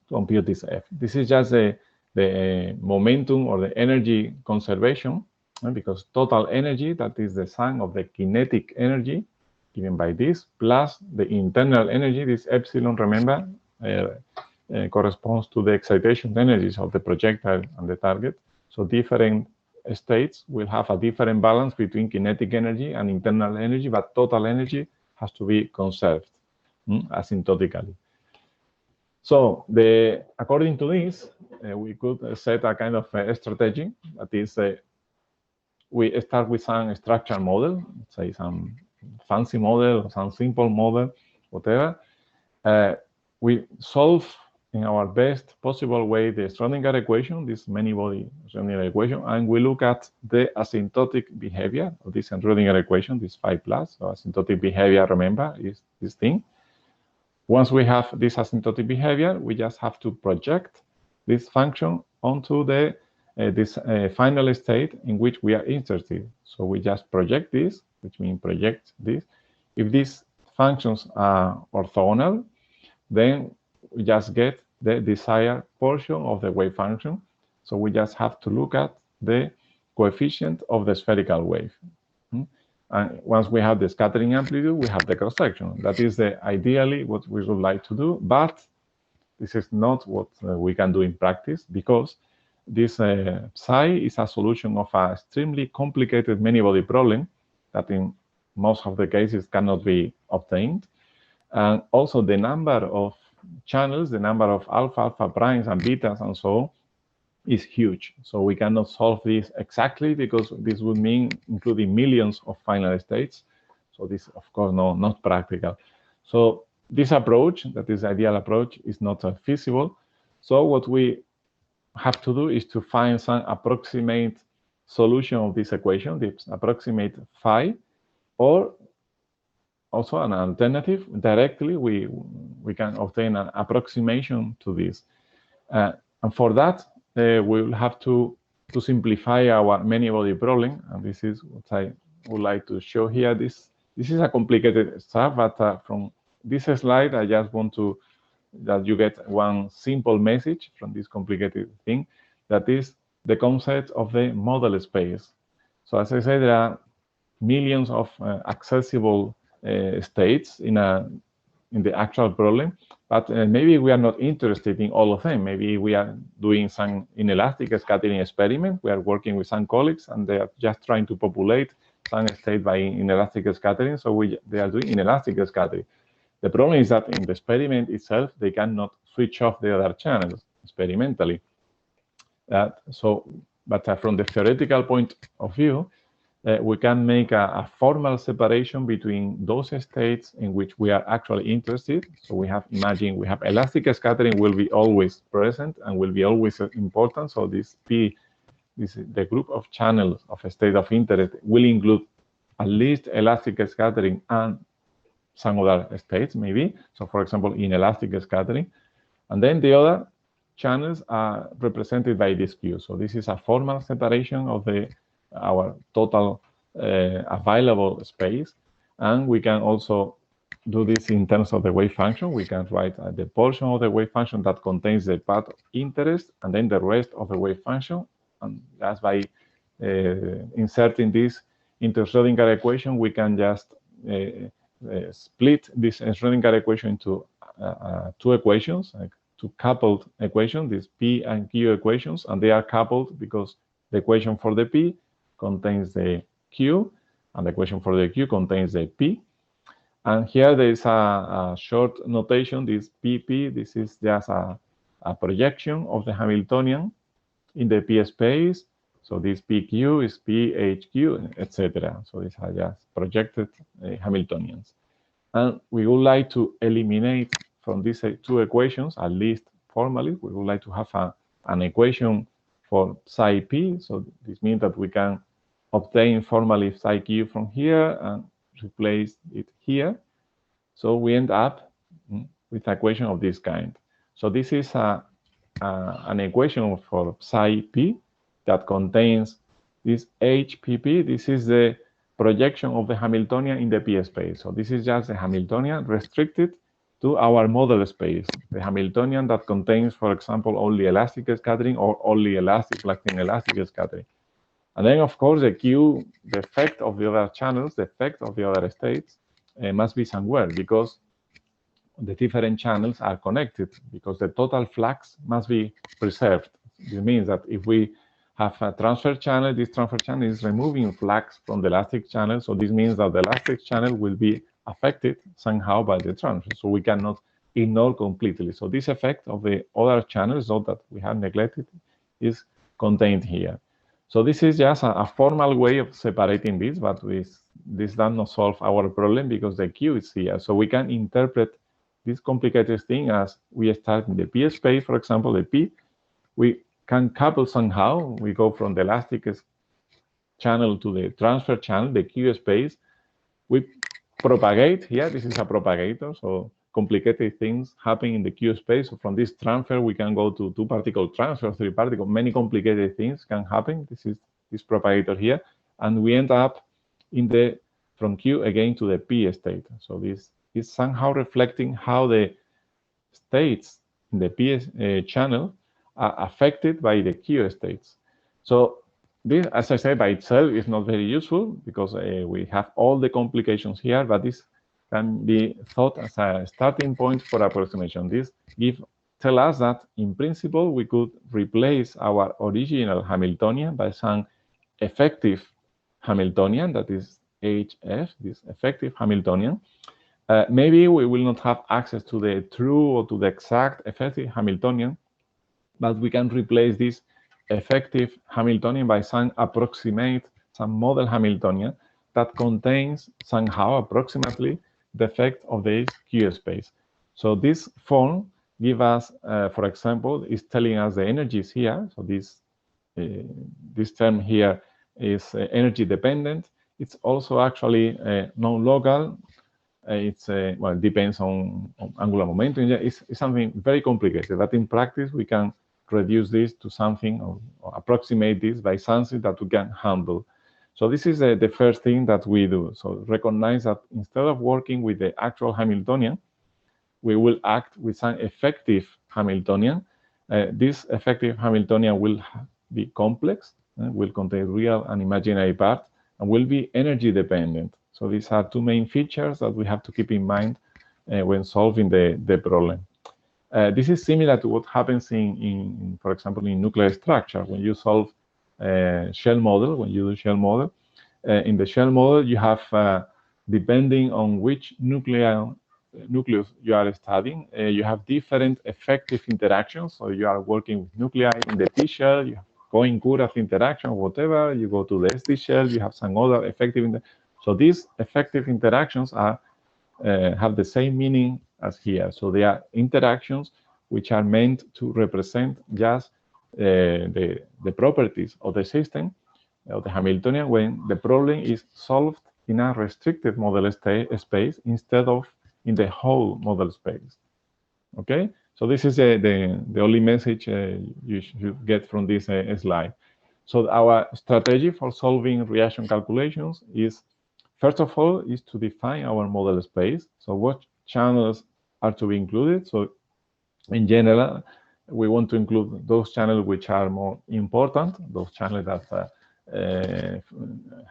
compute this F. This is just the momentum or the energy conservation, because total energy, that is the sum of the kinetic energy given by this, plus the internal energy, this epsilon, remember, corresponds to the excitation energies of the projectile and the target. So different states will have a different balance between kinetic energy and internal energy, but total energy has to be conserved asymptotically. So according to this, we could set a kind of a strategy. That is, we start with some structural model, say some fancy model, some simple model, whatever. We solve in our best possible way the Schrödinger equation, this many-body Schrödinger equation, and we look at the asymptotic behavior of this Schrödinger equation, this phi plus. So asymptotic behavior, remember, is this thing. Once we have this asymptotic behavior, we just have to project this function onto this final state in which we are interested. So we just project this, which means project this. If these functions are orthogonal, then we just get the desired portion of the wave function. So we just have to look at the coefficient of the spherical wave. And once we have the scattering amplitude, we have the cross-section. That is ideally what we would like to do, but this is not what we can do in practice, because this psi is a solution of an extremely complicated many-body problem that in most of the cases cannot be obtained. And also the number of channels, the number of alpha primes and betas and so on is huge. So we cannot solve this exactly, because this would mean including millions of final states. So this, of course, not practical. So this approach, that is the ideal approach, is not feasible. So what we have to do is to find some approximate solution of this equation, this approximate phi, or also an alternative. Directly, we can obtain an approximation to this. And for that, we will have to simplify our many-body problem. And this is what I would like to show here. This is a complicated stuff, but from this slide, I just want that you get one simple message from this complicated thing, that is the concept of the model space. So as I said, there are millions of accessible states in the actual problem, but maybe we are not interested in all of them. Maybe we are doing some inelastic scattering experiment. We are working with some colleagues, and they are just trying to populate some state by inelastic scattering. So they are doing inelastic scattering. The problem is that in the experiment itself, they cannot switch off the other channels experimentally. But from the theoretical point of view, we can make a formal separation between those states in which we are actually interested. So imagine we have elastic scattering will be always present and will be always important. So the group of channels of a state of interest will include at least elastic scattering and some other states, maybe. So for example, inelastic scattering. And then the other channels are represented by this Q. So this is a formal separation of our total available space. And we can also do this in terms of the wave function. We can write the portion of the wave function that contains the path of interest, and then the rest of the wave function. And just by inserting this into Schrödinger equation, we can just split this Schrödinger equation into two equations, like two coupled equations, these P and Q equations, and they are coupled because the equation for the P contains the Q, and the equation for the Q contains the P. And here there is a short notation, this PP, this is just a projection of the Hamiltonian in the P space. So this PQ is PHQ, etc. So these are just projected Hamiltonians. And we would like to eliminate from these two equations, at least formally, we would like to have an equation for psi P. So this means that we can obtain formally psi Q from here and replace it here. So we end up with an equation of this kind. So this is an equation for psi P that contains this HPP. This is the projection of the Hamiltonian in the P space. So this is just the Hamiltonian restricted to our model space, the Hamiltonian that contains, for example, only elastic scattering or only elastic like inelastic scattering. And then, of course, the Q, the effect of the other channels, the effect of the other states must be somewhere, because the different channels are connected, because the total flux must be preserved. This means that if we have a transfer channel, this transfer channel is removing flux from the elastic channel. So this means that the elastic channel will be affected somehow by the transfer. So we cannot ignore completely. So this effect of the other channels, so that we have neglected, is contained here. So this is just a formal way of separating this, but this does not solve our problem, because the Q is here. So we can interpret this complicated thing as we start in the P space, for example, the P, we can couple somehow. We go from the elastic channel to the transfer channel, the Q space. We propagate here. This is a propagator, so complicated things happen in the Q space. So from this transfer, we can go to 2-particle transfer, 3-particle. Many complicated things can happen. This is this propagator here, and we end up in the from Q again to the P state. So this is somehow reflecting how the states in the P channel are affected by the Q states. So this, as I said, by itself is not very useful, because we have all the complications here, but this can be thought as a starting point for approximation. This tell us that in principle we could replace our original Hamiltonian by some effective Hamiltonian, that is HF, this effective Hamiltonian. Maybe we will not have access to the true or to the exact effective Hamiltonian, but we can replace this effective Hamiltonian by some approximate, some model Hamiltonian that contains somehow approximately the effect of the Q space. So this form gives us, for example, is telling us the energies here. So this term here is energy dependent. It's also actually non-local. It's well, it depends on angular momentum. It's something very complicated, but in practice we can reduce this to something or approximate this by something that we can handle. So this is the first thing that we do. So recognize that instead of working with the actual Hamiltonian, we will act with some effective Hamiltonian. This effective Hamiltonian will be complex, will contain real and imaginary parts, and will be energy dependent. So these are two main features that we have to keep in mind when solving the problem. This is similar to what happens in, for example, in nuclear structure. When you solve shell model, when you do shell model, in the shell model you have, depending on which nucleus you are studying, you have different effective interactions. So you are working with nuclei in the T shell, you have co-incurrence interaction, whatever. You go to the SD shell, you have some other effective. So these effective interactions are have the same meaning as here. So they are interactions which are meant to represent just the properties of the system, of the Hamiltonian, when the problem is solved in a restricted model space instead of in the whole model space. Okay, so this is the only message you should get from this slide. So our strategy for solving reaction calculations is, first of all, is to define our model space. So what channels are to be included? So in general, we want to include those channels which are more important, those channels that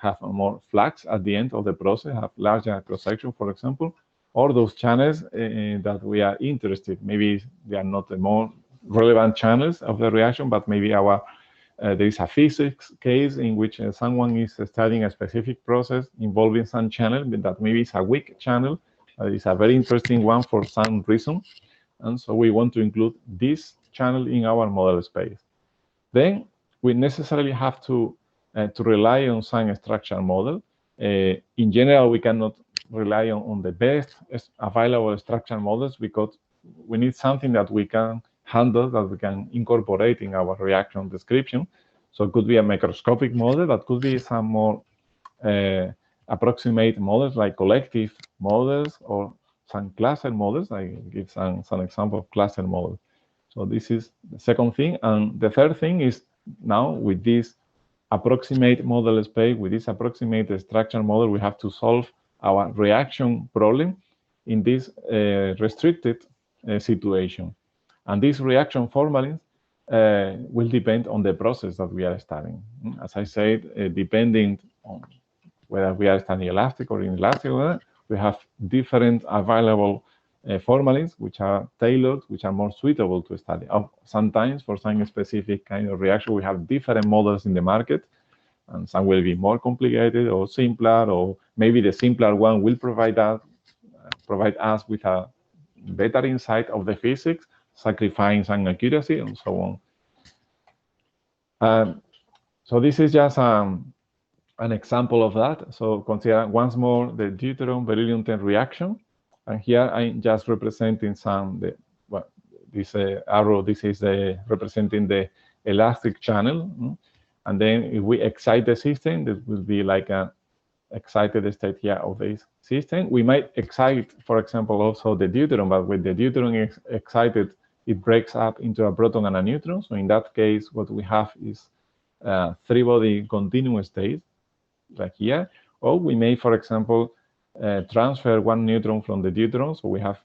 have more flux at the end of the process, have larger cross-section, for example, or those channels that we are interested. Maybe they are not the more relevant channels of the reaction, but maybe there is a physics case in which someone is studying a specific process involving some channel that maybe is a weak channel. It's a very interesting one for some reason. And so we want to include this channel in our model space. Then we necessarily have to rely on some structural model. In general, we cannot rely on the best available structural models, because we need something that we can handle, that we can incorporate in our reaction description. So it could be a microscopic model, but could be some more approximate models like collective models or some cluster models. I give some example of cluster models. So this is the second thing. And the third thing is, now with this approximate model space, with this approximate structure model, we have to solve our reaction problem in this restricted situation. And this reaction formalin will depend on the process that we are studying. As I said, depending on whether we are studying elastic or inelastic, we have different available formalins which are tailored, which are more suitable to study. Sometimes for some specific kind of reaction, we have different models in the market, and some will be more complicated or simpler, or maybe the simpler one will provide us with a better insight of the physics, sacrificing some accuracy and so on. So this is just an example of that. So consider once more the deuterium beryllium-10 reaction. And here I'm just representing this arrow, this is representing the elastic channel. And then if we excite the system, this will be like an excited state here of this system. We might excite, for example, also the deuterium, but with the deuterium excited, it breaks up into a proton and a neutron. So in that case, what we have is three-body continuous state, like here. Or we may, for example, transfer one neutron from the deuteron, so we have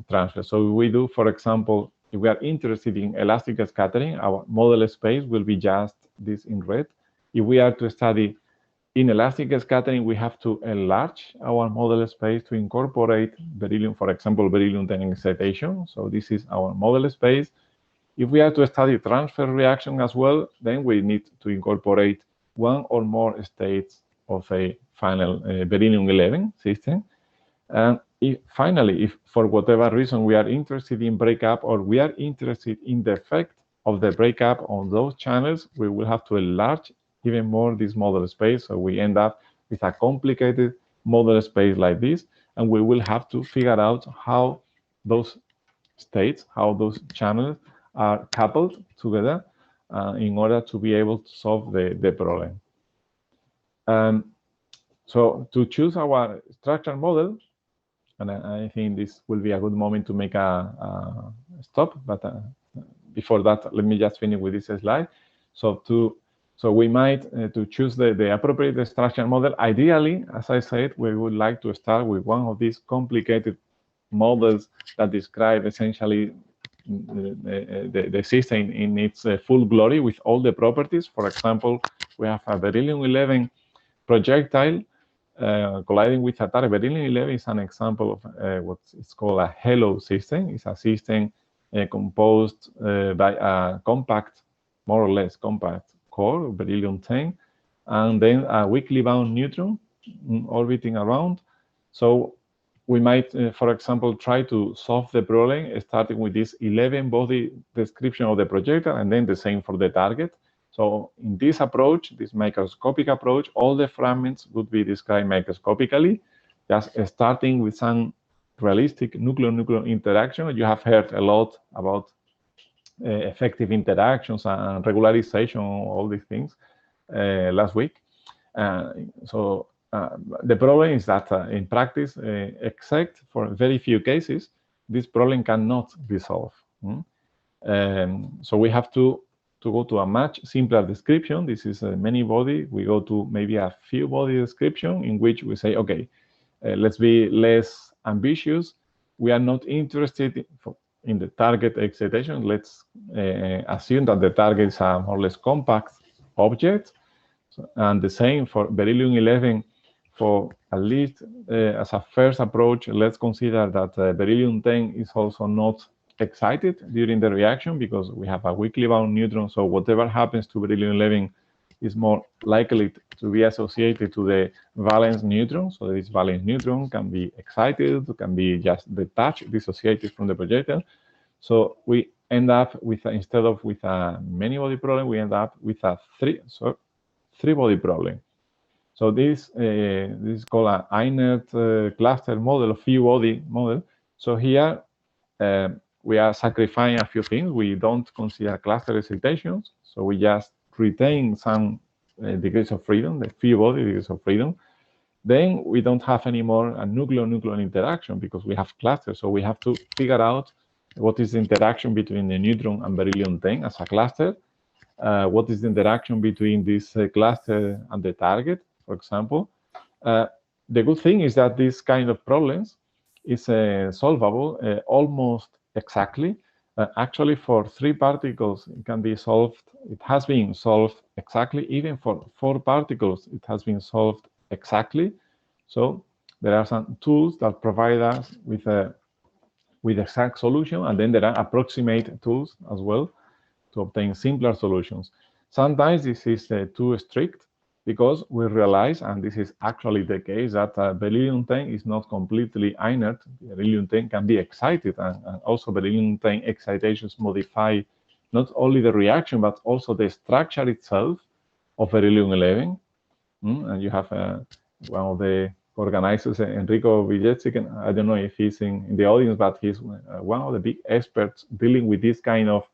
transfer. So we do, for example, if we are interested in elastic scattering, our model space will be just this in red. If we are to study inelastic scattering, we have to enlarge our model space to incorporate beryllium, for example, beryllium-10 excitation. So this is our model space. If we are to study transfer reaction as well, then we need to incorporate one or more states of a final beryllium-11 system. And finally, if for whatever reason we are interested in breakup, or we are interested in the effect of the breakup on those channels, we will have to enlarge even more this model space. So we end up with a complicated model space like this, and we will have to figure out how those states, how those channels are coupled together in order to be able to solve the problem. So to choose our structure model, and I think this will be a good moment to make a stop, but before that, let me just finish with this slide. So we might, to choose the appropriate structure model, ideally, as I said, we would like to start with one of these complicated models that describe essentially the system in its full glory with all the properties. For example, we have a beryllium-11 projectile colliding with a target. Beryllium-11 is an example of what is called a halo system. It's a system composed by a compact, more or less compact core, beryllium-10, and then a weakly bound neutron orbiting around. So we might, for example, try to solve the problem starting with this 11-body description of the projectile, and then the same for the target. So in this approach, this microscopic approach, all the fragments would be described microscopically, just starting with some realistic nuclear-nuclear interaction. You have heard a lot about effective interactions and regularization, all these things last week. The problem is that in practice, except for very few cases, this problem cannot be solved. So we have to go to a much simpler description. This is a many body. We go to maybe a few body description in which we say, okay, let's be less ambitious. We are not interested in the target excitation. Let's assume that the target is a more or less compact object. And the same for beryllium-11. For at least as a first approach, let's consider that beryllium-10 is also not excited during the reaction because we have a weakly bound neutron. So whatever happens to beryllium-11 is more likely to be associated to the valence neutron. So this valence neutron can be excited, can be just detached, dissociated from the projectile. So we end up with, instead of with a many-body problem, we end up with a three-body problem. So this is called an inert cluster model, a few-body model. So here we are sacrificing a few things. We don't consider cluster excitations, so we just retain some degrees of freedom, the few-body degrees of freedom. Then we don't have anymore a nuclear-nuclear interaction because we have clusters. So we have to figure out what is the interaction between the neutron and beryllium-10 as a cluster. What is the interaction between this cluster and the target, for example. The good thing is that these kind of problems is solvable almost exactly. Actually, for 3 particles, it can be solved. It has been solved exactly. Even for 4 particles, it has been solved exactly. So there are some tools that provide us with exact solution, and then there are approximate tools as well to obtain simpler solutions. Sometimes this is too strict, because we realize, and this is actually the case, that beryllium-10 is not completely inert. Beryllium-10 can be excited, and also beryllium-10 excitations modify not only the reaction, but also the structure itself of beryllium-11. And you have one of the organizers, Enrico Villetzi, I don't know if he's in the audience, but he's one of the big experts dealing with this kind of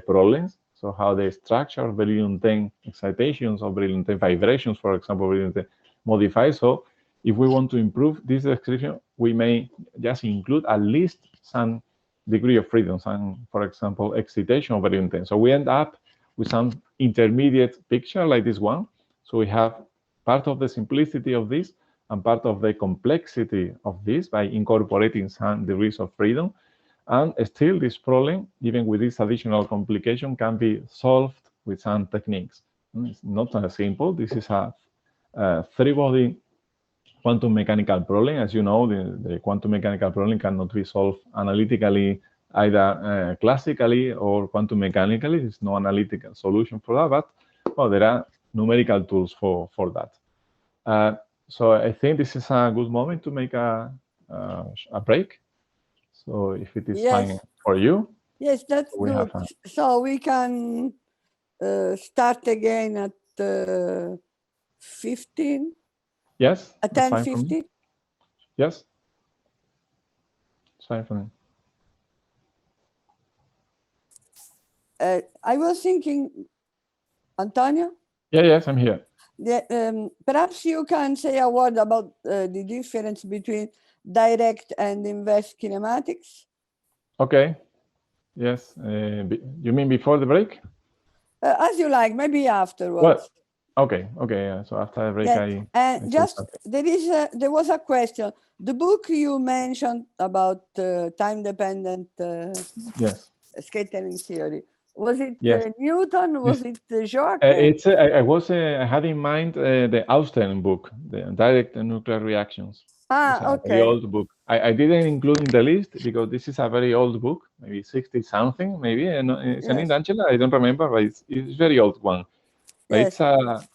problems. So how the structure of beryllium-10 excitations or beryllium-10 vibrations, for example, beryllium-10 modify. So if we want to improve this description, we may just include at least some degree of freedom, some, for example, excitation of beryllium-10. So we end up with some intermediate picture like this one. So we have part of the simplicity of this and part of the complexity of this by incorporating some degrees of freedom. And still, this problem, even with this additional complication, can be solved with some techniques. It's not as simple. This is a 3-body quantum mechanical problem. As you know, the quantum mechanical problem cannot be solved analytically, either classically or quantum mechanically. There's no analytical solution for that, but well, there are numerical tools for that. So I think this is a good moment to make a break. So if it is fine for you. Yes, that's good. So we can start again at 15? Yes. At 10:50? Yes. It's fine for me. I was thinking, Antonio? Yes, I'm here. Perhaps you can say a word about the difference between direct and inverse kinematics. Okay. Yes. You mean before the break? As you like, maybe afterwards. Well, okay. Yeah. So after the break, and just there was a question. The book you mentioned about time-dependent scattering theory. Was it Newton? Was it Joachim? I had in mind the Austen book, the Direct Nuclear Reactions. Okay. Very old book. I didn't include in the list because this is a very old book, maybe 60-something, maybe. It's an Angela, I don't remember, but it's a very old one. But it's one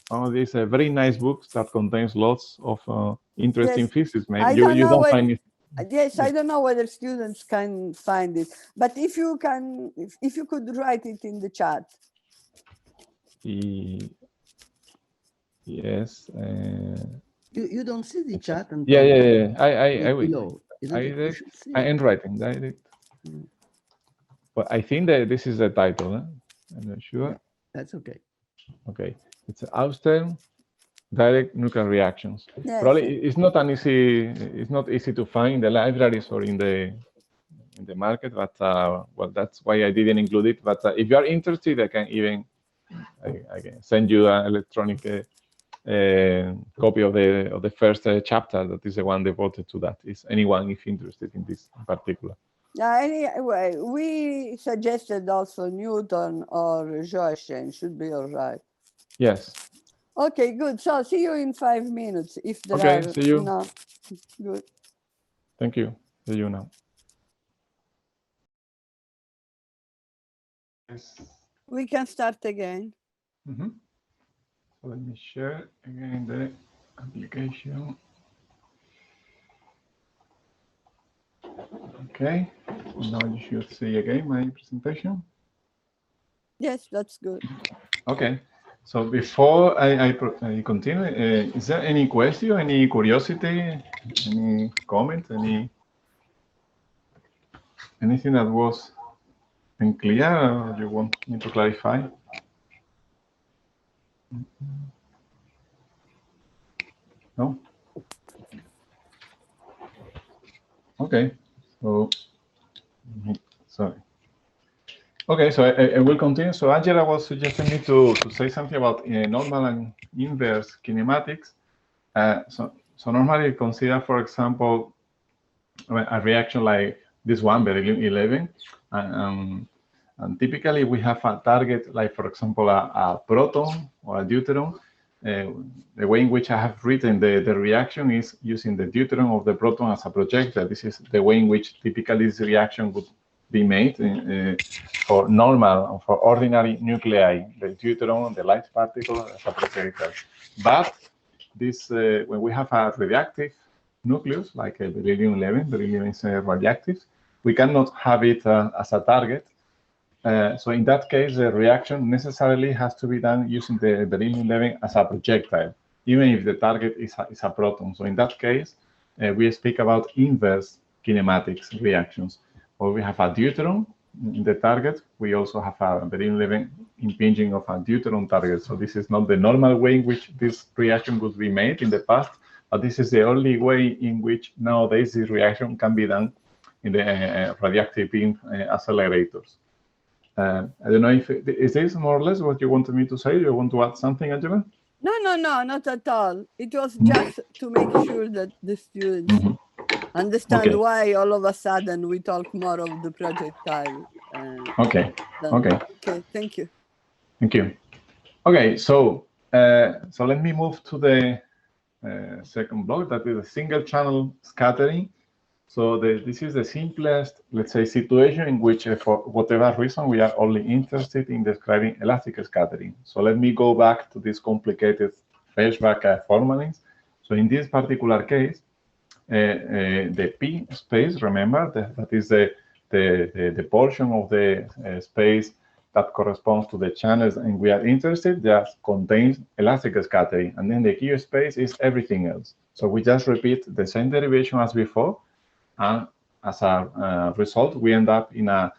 of these very nice books that contains lots of interesting physics. Maybe you don't find it. Yes, I don't know whether students can find it, but if you can, if you could write it in the chat. Yes. You don't see the chat. Yeah. I will. Below. I am writing direct. But I think that this is the title. I'm not sure. Yeah, that's okay. Okay, it's Austen Direct Nuclear Reactions. Probably it's not an easy. It's not easy to find in the libraries or in the market. But well, that's why I didn't include it. But if you are interested, I can even I can send you an electronic copy of the first chapter. That is the one devoted to that. Is anyone if interested in this in particular? Anyway, we suggested also Newton or Joachim should be all right. Yes. Okay, good. So see you in 5 minutes if there are. See you. No. Good. Thank you. See you now. Yes. We can start again. So let me share again the application. Okay, now you should see again my presentation. Yes, that's good. Okay, so before I continue, is there any question, any curiosity, any comment, anything that was unclear or you want me to clarify? No? Okay, so sorry. Okay, so I will continue. So Angela was suggesting me to say something about normal and inverse kinematics. So normally consider, for example, a reaction like this one, beryllium-11, and typically we have a target like, for example, a proton or a deuteron. The way in which I have written the reaction is using the deuteron of the proton as a projector. This is the way in which typically this reaction would be made for normal, for ordinary nuclei, the deuteron, the light particle as a projector. But this, when we have a radioactive nucleus, like a beryllium-11, beryllium is radioactive, we cannot have it as a target. So in that case, the reaction necessarily has to be done using the beryllium-11 as a projectile, even if the target is a proton. So in that case, we speak about inverse kinematics reactions, where we have a deuteron in the target. We also have a beryllium-11 impinging of a deuteron target. So this is not the normal way in which this reaction would be made in the past, but this is the only way in which nowadays this reaction can be done in the radioactive beam accelerators. I don't know if is this more or less what you wanted me to say? You want to add something, Angela? No, not at all. It was just to make sure that the students understand why all of a sudden we talk more of the projectile. Okay. Thank you. Thank you. Okay, so let me move to the second block, that is a single channel scattering. So this is the simplest, let's say, situation in which, for whatever reason, we are only interested in describing elastic scattering. So let me go back to this complicated phase-back formulas. So in this particular case, the P space, remember, that is the portion of the space that corresponds to the channels and we are interested, just contains elastic scattering. And then the Q space is everything else. So we just repeat the same derivation as before. And as a result, we end up in an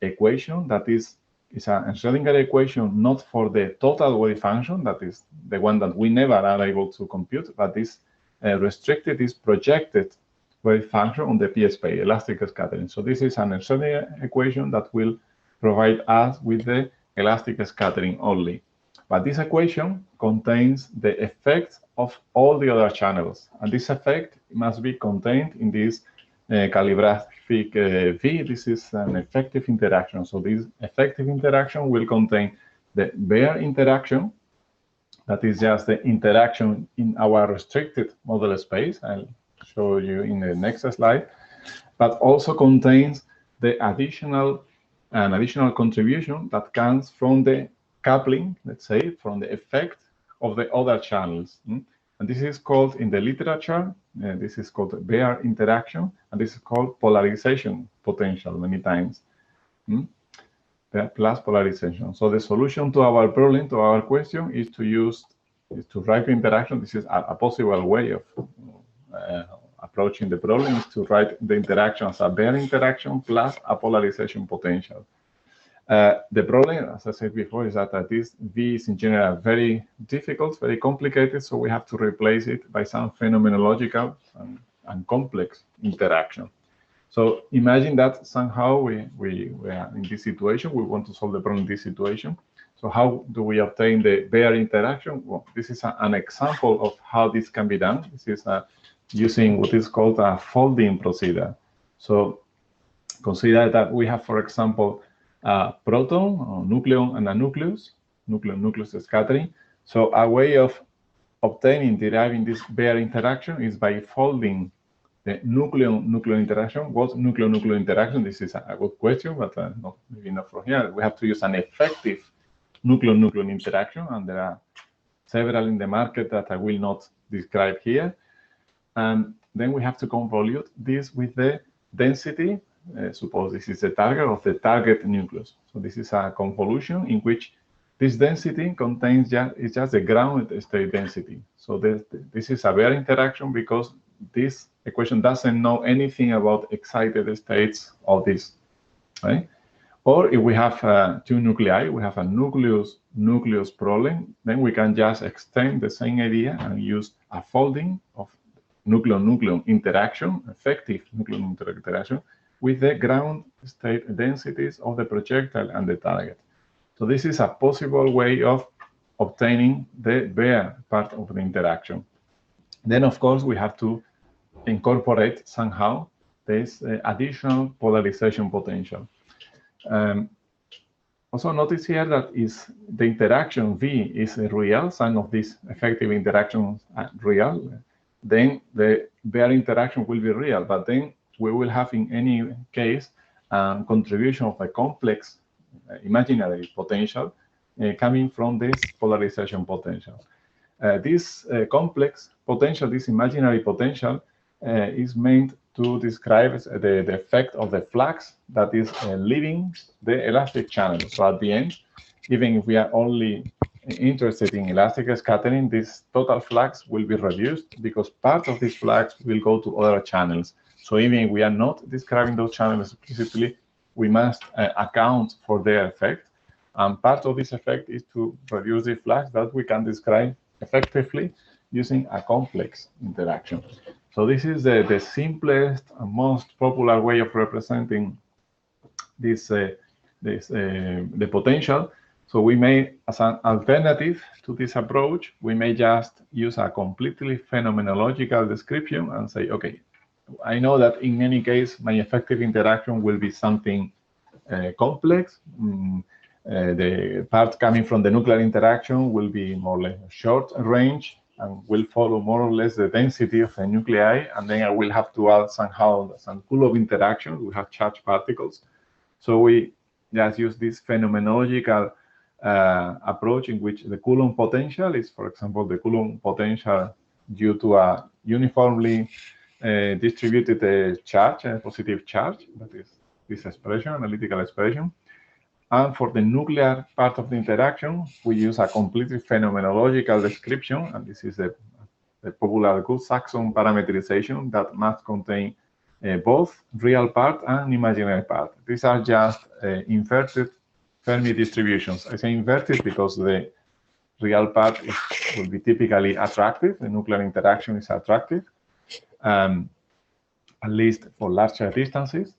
equation that is a Schrödinger equation, not for the total wave function, that is the one that we never are able to compute, but this restricted, is projected wave function on the P space, elastic scattering. So this is an Schrödinger equation that will provide us with the elastic scattering only. But this equation contains the effect of all the other channels. And this effect must be contained in this calligraphic V. This is an effective interaction. So this effective interaction will contain the bare interaction, that is just the interaction in our restricted model space. I'll show you in the next slide, but also contains the additional contribution that comes from the coupling, let's say, from the effect of the other channels. And this is called, in the literature, this is called bare interaction, and this is called polarization potential many times. Plus polarization. So the solution to our problem, to our question, is to write the interaction. This is a possible way of approaching the problem, is to write the interaction as a bare interaction plus a polarization potential. The problem, as I said before, is that this V is in general very difficult, very complicated, so we have to replace it by some phenomenological and complex interaction. So imagine that somehow we are in this situation, we want to solve the problem in this situation. So how do we obtain the bare interaction? Well, this is an example of how this can be done. This is using what is called a folding procedure. So consider that we have, for example, a proton, or nucleon, and a nucleus, nucleus scattering. So a way of deriving this bare interaction is by folding the nucleon interaction. What's nucleon interaction? This is a good question, but maybe not from here. We have to use an effective nucleon interaction, and there are several in the market that I will not describe here. And then we have to convolute this with the density. Suppose this is the target of the target nucleus. So this is a convolution in which this density contains just the ground state density. So this is a bare interaction because this equation doesn't know anything about excited states of this, right? Or if we have two nuclei, we have a nucleus problem, then we can just extend the same idea and use a folding of nucleon interaction, effective nucleon interaction, with the ground state densities of the projectile and the target. So this is a possible way of obtaining the bare part of the interaction. Then, of course, we have to incorporate somehow this additional polarization potential. Also notice here that is the interaction V is real, some of these effective interactions are real, then the bare interaction will be real, but then we will have in any case contribution of a complex imaginary potential coming from this polarization potential. This complex potential, this imaginary potential, is meant to describe the effect of the flux that is leaving the elastic channel. So at the end, even if we are only interested in elastic scattering, this total flux will be reduced because part of this flux will go to other channels. So even if we are not describing those channels explicitly, we must account for their effect. And part of this effect is to reduce the flux that we can describe effectively using a complex interaction. So this is the simplest and most popular way of representing this, the potential. So we may, as an alternative to this approach, we may just use a completely phenomenological description and say, okay, I know that in any case, my effective interaction will be something complex. The part coming from the nuclear interaction will be more or less short range and will follow more or less the density of the nuclei. And then I will have to add somehow some Coulomb interactions. We have charged particles. So we just use this phenomenological approach in which the Coulomb potential is, for example, the Coulomb potential due to a uniformly distributed charge, a positive charge, that is this expression, analytical expression. And for the nuclear part of the interaction, we use a completely phenomenological description, and this is the popular Good-Saxon parametrization that must contain both real part and imaginary part. These are just inverted Fermi distributions. I say inverted because the real part will be typically attractive. The nuclear interaction is attractive, at least for larger distances.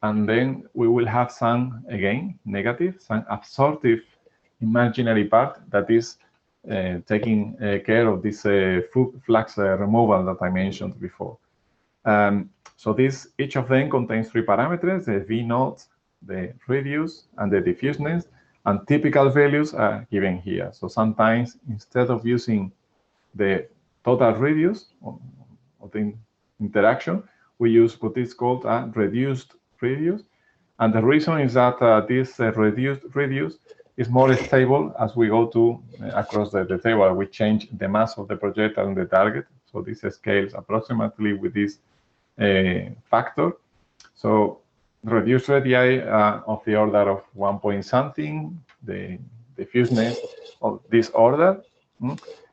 And then we will have some, again, negative, some absorptive imaginary part that is taking care of this flux removal that I mentioned before. So each of them contains three parameters, the V naught, the radius, and the diffuseness, and typical values are given here. So sometimes, instead of using the total radius of the interaction, we use what is called a reduced radius, and the reason is that this reduced radius is more stable as we go to across the table. We change the mass of the projectile and the target, so this scales approximately with this factor. So reduced radii of the order of 1 point something, the diffuseness of this order.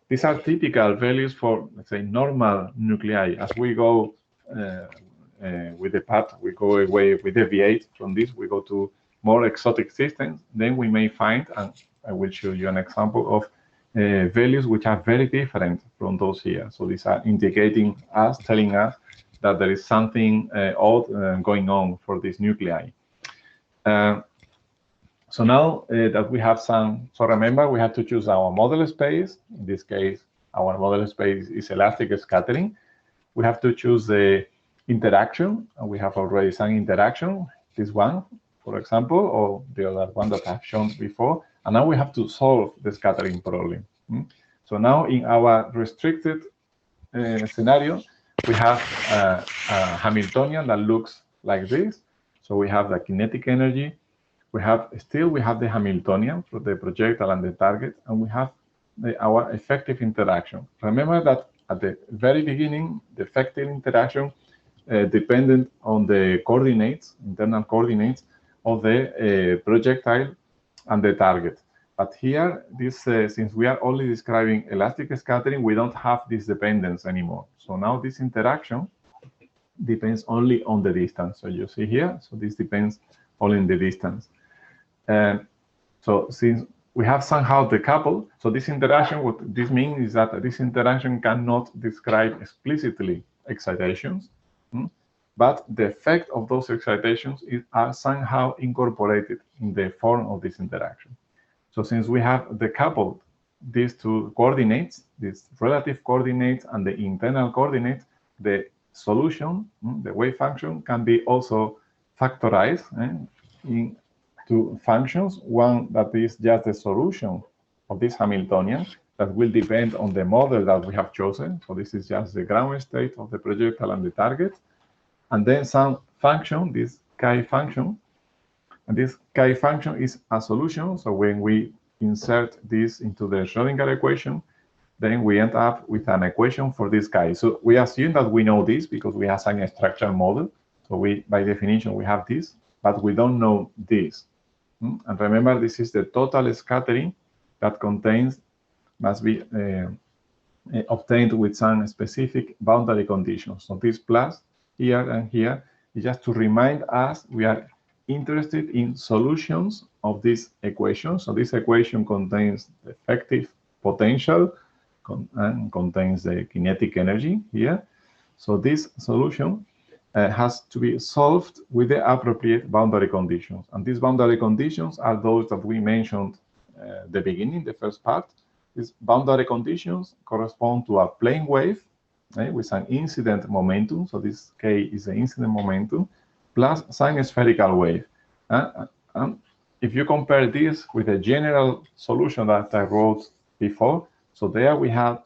These are typical values for, let's say, normal nuclei. As we go with the path, we go away, we deviate from this, we go to more exotic systems, then we may find, and I will show you an example of values which are very different from those here. So these are indicating us, telling us that there is something odd going on for these nuclei. So now that we have some, so remember we have to choose our model space. In this case, our model space is elastic scattering. We have to choose the interaction, and we have already some interaction, this one, for example, or the other one that I've shown before. And now we have to solve the scattering problem. So now in our restricted scenario, we have a Hamiltonian that looks like this. So we have the kinetic energy. We have the Hamiltonian for the projectile and the target, and we have our effective interaction. Remember that at the very beginning, the effective interaction depended on the coordinates, internal coordinates of the projectile and the target. But here, since we are only describing elastic scattering, we don't have this dependence anymore. So now this interaction depends only on the distance. So you see here, so this depends only on the distance. So since we have somehow decoupled, so this interaction, what this means is that this interaction cannot describe explicitly excitations, but the effect of those excitations are somehow incorporated in the form of this interaction. So since we have decoupled these two coordinates, these relative coordinates and the internal coordinates, the solution, the wave function, can be also factorized into functions. One that is just the solution of this Hamiltonian that will depend on the model that we have chosen. So this is just the ground state of the projectile and the target. And then some function, this chi function. And this chi function is a solution. So when we insert this into the Schrödinger equation, then we end up with an equation for this chi. So we assume that we know this because we have some structural model. So we, by definition, we have this, but we don't know this. And remember, this is the total scattering that contains, must be obtained with some specific boundary conditions. So this plus here and here is just to remind us we are interested in solutions of this equation. So this equation contains the effective potential and contains the kinetic energy here. So this solution has to be solved with the appropriate boundary conditions. And these boundary conditions are those that we mentioned at the beginning, the first part. These boundary conditions correspond to a plane wave with an incident momentum. So this K is the incident momentum plus some spherical wave. If you compare this with the general solution that I wrote before, so there we have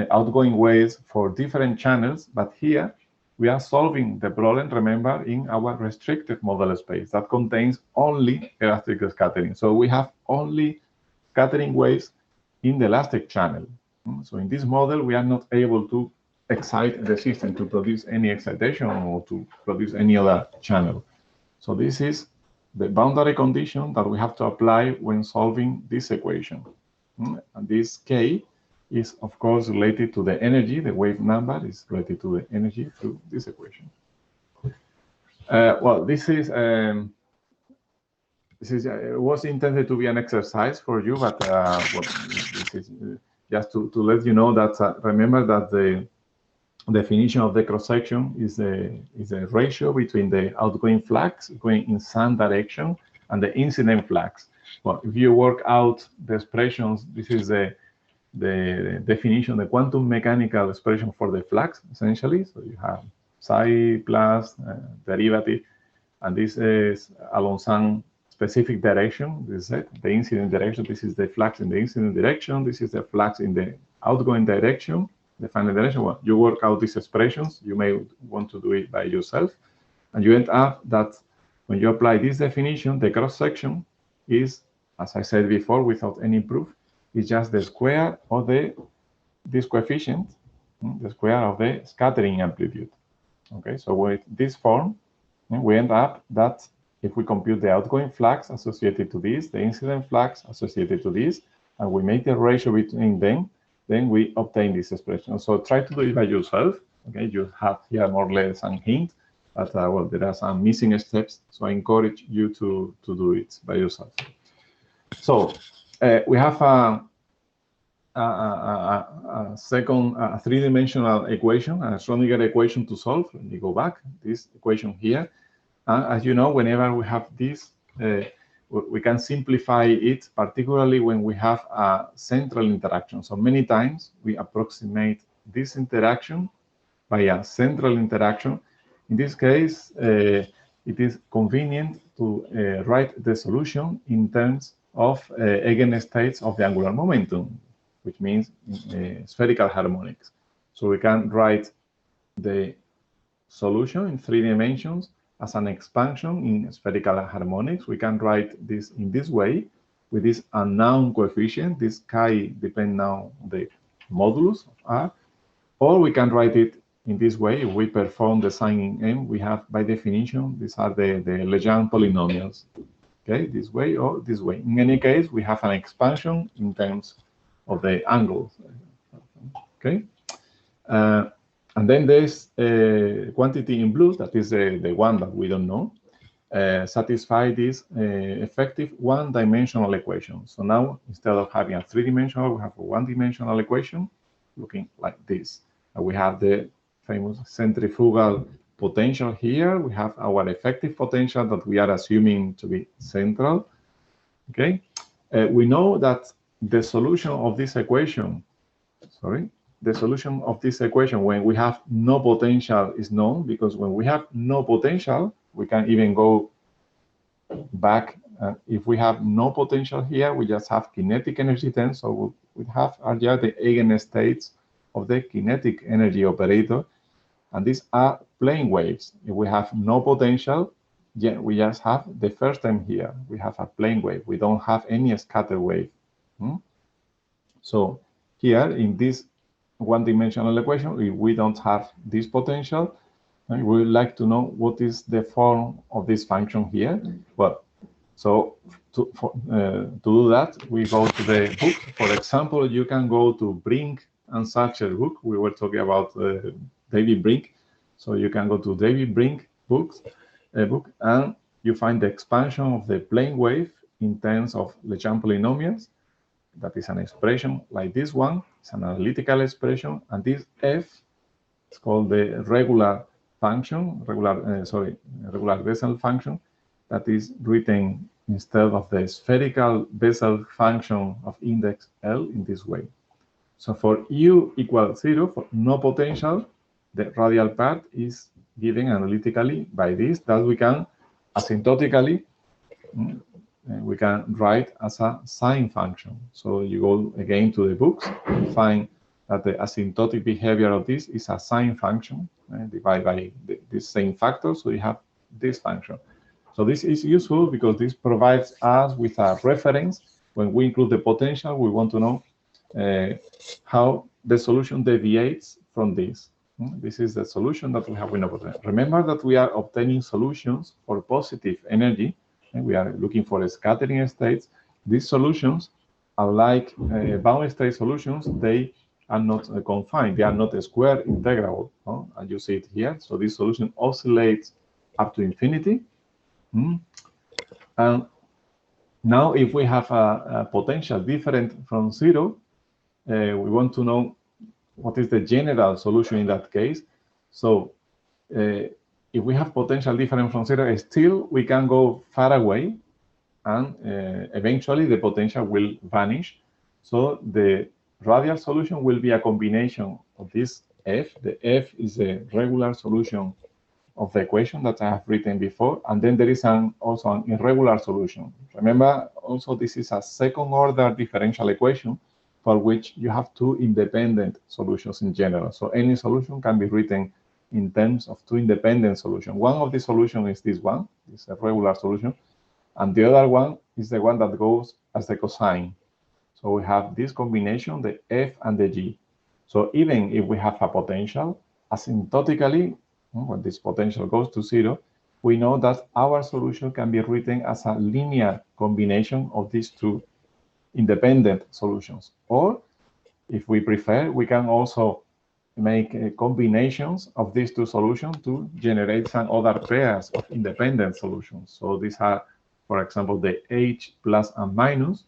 outgoing waves for different channels, but here we are solving the problem, remember, in our restricted model space that contains only elastic scattering. So we have only scattering waves in the elastic channel. So in this model, we are not able to excite the system to produce any excitation or to produce any other channel. So this is the boundary condition that we have to apply when solving this equation. And this K is, of course, related to the energy. The wave number is related to the energy through this equation. Well, this is it was intended to be an exercise for you, but well, this is just to let you know that remember that the definition of the cross section is a ratio between the outgoing flux going in some direction and the incident flux. Well, if you work out the expressions, this is the definition, the quantum mechanical expression for the flux, essentially. So you have psi plus derivative, and this is along some specific direction. This is it, the incident direction. This is the flux in the incident direction. This is the flux in the outgoing direction, the final direction. Well, you work out these expressions. You may want to do it by yourself. And you end up that when you apply this definition, the cross-section is, as I said before, without any proof, is just the square of this coefficient, the square of the scattering amplitude. Okay, so with this form, we end up that if we compute the outgoing flux associated to this, the incident flux associated to this, and we make the ratio between them, then we obtain this expression. So try to do it by yourself. Okay, you have here more or less some hint, but well, there are some missing steps. So I encourage you to do it by yourself. So we have a second three-dimensional equation, a Schrödinger equation to solve. Let me go back. This equation here. As you know, whenever we have this, we can simplify it, particularly when we have a central interaction. So many times we approximate this interaction by a central interaction. In this case, it is convenient to write the solution in terms of eigenstates of the angular momentum, which means spherical harmonics. So we can write the solution in 3 dimensions as an expansion in spherical harmonics. We can write this in this way with this unknown coefficient. This chi depends now on the modulus of R, or we can write it in this way. If we perform the sign in M, we have, by definition, these are the Legendre polynomials. Okay, this way or this way. In any case, we have an expansion in terms of the angles. Okay. And then there's a quantity in blue, that is the one that we don't know, satisfy this effective one-dimensional equation. So now, instead of having a 3-dimensional, we have a 1-dimensional equation looking like this. And we have the famous centrifugal potential here. We have our effective potential that we are assuming to be central. Okay. We know that the solution of this equation, the solution of this equation when we have no potential is known, because when we have no potential, we can even go back. If we have no potential here, we just have kinetic energy terms. So we have are just the eigenstates of the kinetic energy operator, and these are plane waves. If we have no potential, yeah, we just have the first term here. We have a plane wave. We don't have any scatter wave. So here in this one-dimensional equation, if we don't have this potential, we would like to know what is the form of this function here. Well, so to do that, we go to the book. For example, you can go to Brink and Satcher book. We were talking about David Brink. So you can go to David Brink book, and you find the expansion of the plane wave in terms of Legendre polynomials. That is an expression like this one. It's an analytical expression, and this f is called the regular function, regular Bessel function, that is written instead of the spherical Bessel function of index L in this way. So for u equals 0, for no potential, the radial part is given analytically by this, that we can asymptotically we can write as a sine function. So you go again to the books, you find that the asymptotic behavior of this is a sine function divided by this same factor. So you have this function. So this is useful because this provides us with a reference. When we include the potential, we want to know how the solution deviates from this. This is the solution that we have with no potential. Remember that we are obtaining solutions for positive energy, and we are looking for scattering states. These solutions, unlike bound state solutions, they are not confined. They are not square integrable, and you see it here. So this solution oscillates up to infinity. And now, if we have a potential different from 0, we want to know what is the general solution in that case. So if we have potential different from 0, still we can go far away, and eventually the potential will vanish. So the radial solution will be a combination of this f. The f is the regular solution of the equation that I have written before, and then there is also an irregular solution. Remember, also this is a second-order differential equation for which you have two independent solutions in general. So any solution can be written in terms of two independent solutions. One of the solutions is this one, this regular solution, and the other one is the one that goes as the cosine. So we have this combination, the f and the g. So even if we have a potential, asymptotically, when this potential goes to 0, we know that our solution can be written as a linear combination of these two independent solutions. Or, if we prefer, we can also make combinations of these two solutions to generate some other pairs of independent solutions. So these are, for example, the h plus and minus.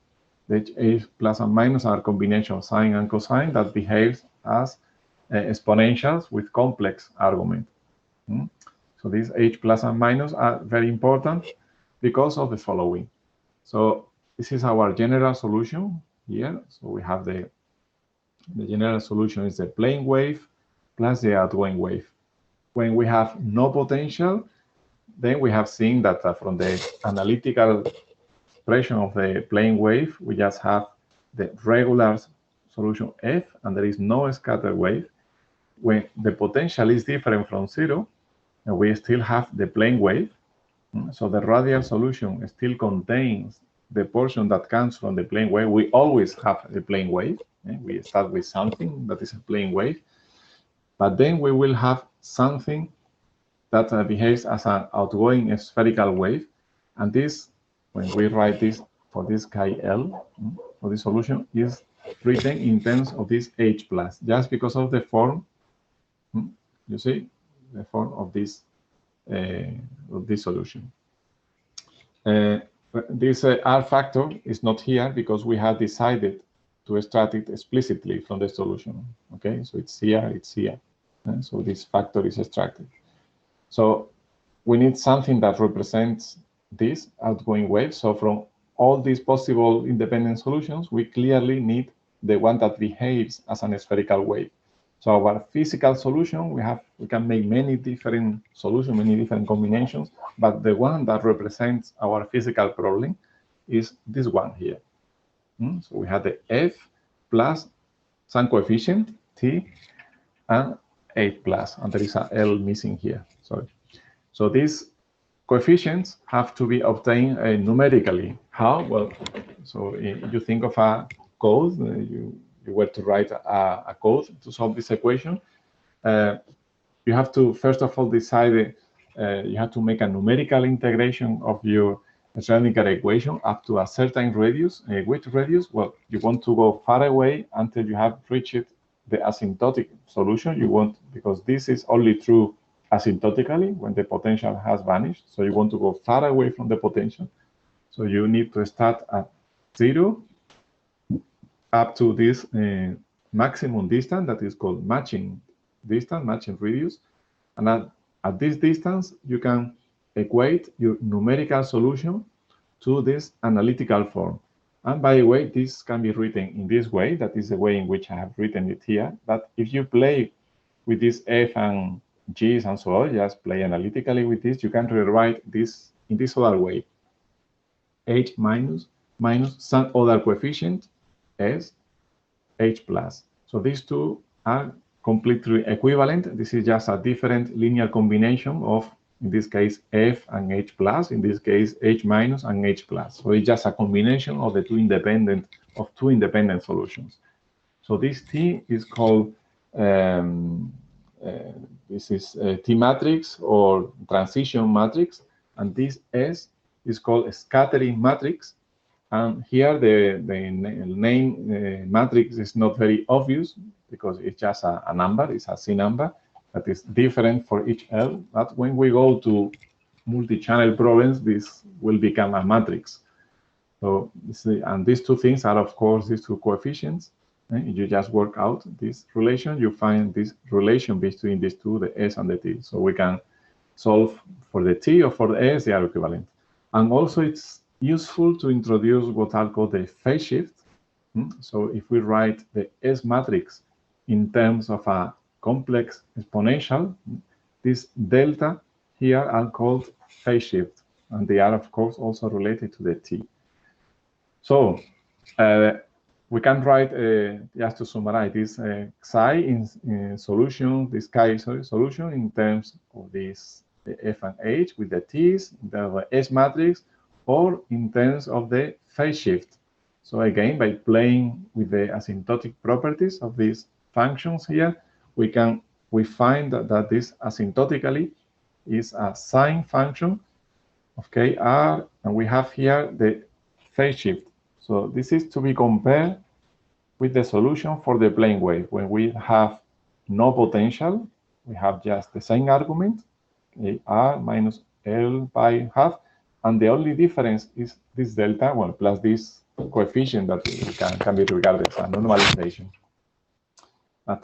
The h plus and minus are a combination of sine and cosine that behaves as exponentials with complex argument. So these h plus and minus are very important because of the following. So this is our general solution here. So we have the general solution is the plane wave plus the outgoing wave. When we have no potential, then we have seen that from the analytical expression of the plane wave, we just have the regular solution f, and there is no scatter wave. When the potential is different from 0, and we still have the plane wave, so the radial solution still contains the portion that comes from the plane wave. We always have a plane wave. We start with something that is a plane wave, but then we will have something that behaves as an outgoing spherical wave, and this, when we write this for this chi L, for this solution, is written in terms of this h plus, just because of the form. You see the form of this solution. This R factor is not here because we have decided to extract it explicitly from the solution. Okay, so it's here, it's here. So this factor is extracted. So we need something that represents this outgoing wave. So from all these possible independent solutions, we clearly need the one that behaves as an spherical wave. So our physical solution, we can make many different solutions, many different combinations, but the one that represents our physical problem is this one here. So we have the F plus some coefficient, T, and 8 plus, and there is a L missing here. Sorry. So these coefficients have to be obtained numerically. How? Well, so you think of a code, you were to write a code to solve this equation. You have to, first of all, decide, you have to make a numerical integration of your Schrödinger equation up to a certain radius. Which radius? Well, you want to go far away until you have reached the asymptotic solution. You want, because this is only true asymptotically when the potential has vanished. So you want to go far away from the potential. So you need to start at 0 up to this maximum distance that is called matching distance, matching radius. And at this distance, you can equate your numerical solution to this analytical form. And by the way, this can be written in this way. That is the way in which I have written it here. But if you play with this F and G's and so on, just play analytically with this, you can rewrite this in this other way. H minus some other coefficient, S, H plus. So these two are completely equivalent. This is just a different linear combination of, in this case, F and H plus, in this case, H minus and H plus. So it's just a combination of the two independent solutions. So this T is called, this is T matrix or transition matrix, and this S is called a scattering matrix. And here the name matrix is not very obvious because it's just a number, it's a C number that is different for each L. But when we go to multi-channel problems, this will become a matrix. So, and these two things are, of course, these two coefficients. If you just work out this relation, you find this relation between these two, the S and the T. So we can solve for the T or for the S, they are equivalent. And also it's useful to introduce what are called the phase shift. So if we write the S matrix in terms of a complex exponential, this delta here are called phase shift, and they are, of course, also related to the T. So we can write, just to summarize, this psi in solution, this chi solution in terms of this F and H with the T's, the S matrix, or in terms of the phase shift. So again, by playing with the asymptotic properties of these functions here, we find that this asymptotically is a sine function of kr, and we have here the phase shift. So this is to be compared with the solution for the plane wave. When we have no potential, we have just the same argument, r minus L by half, and the only difference is this delta, well, plus this coefficient that can be regarded as a normalization. But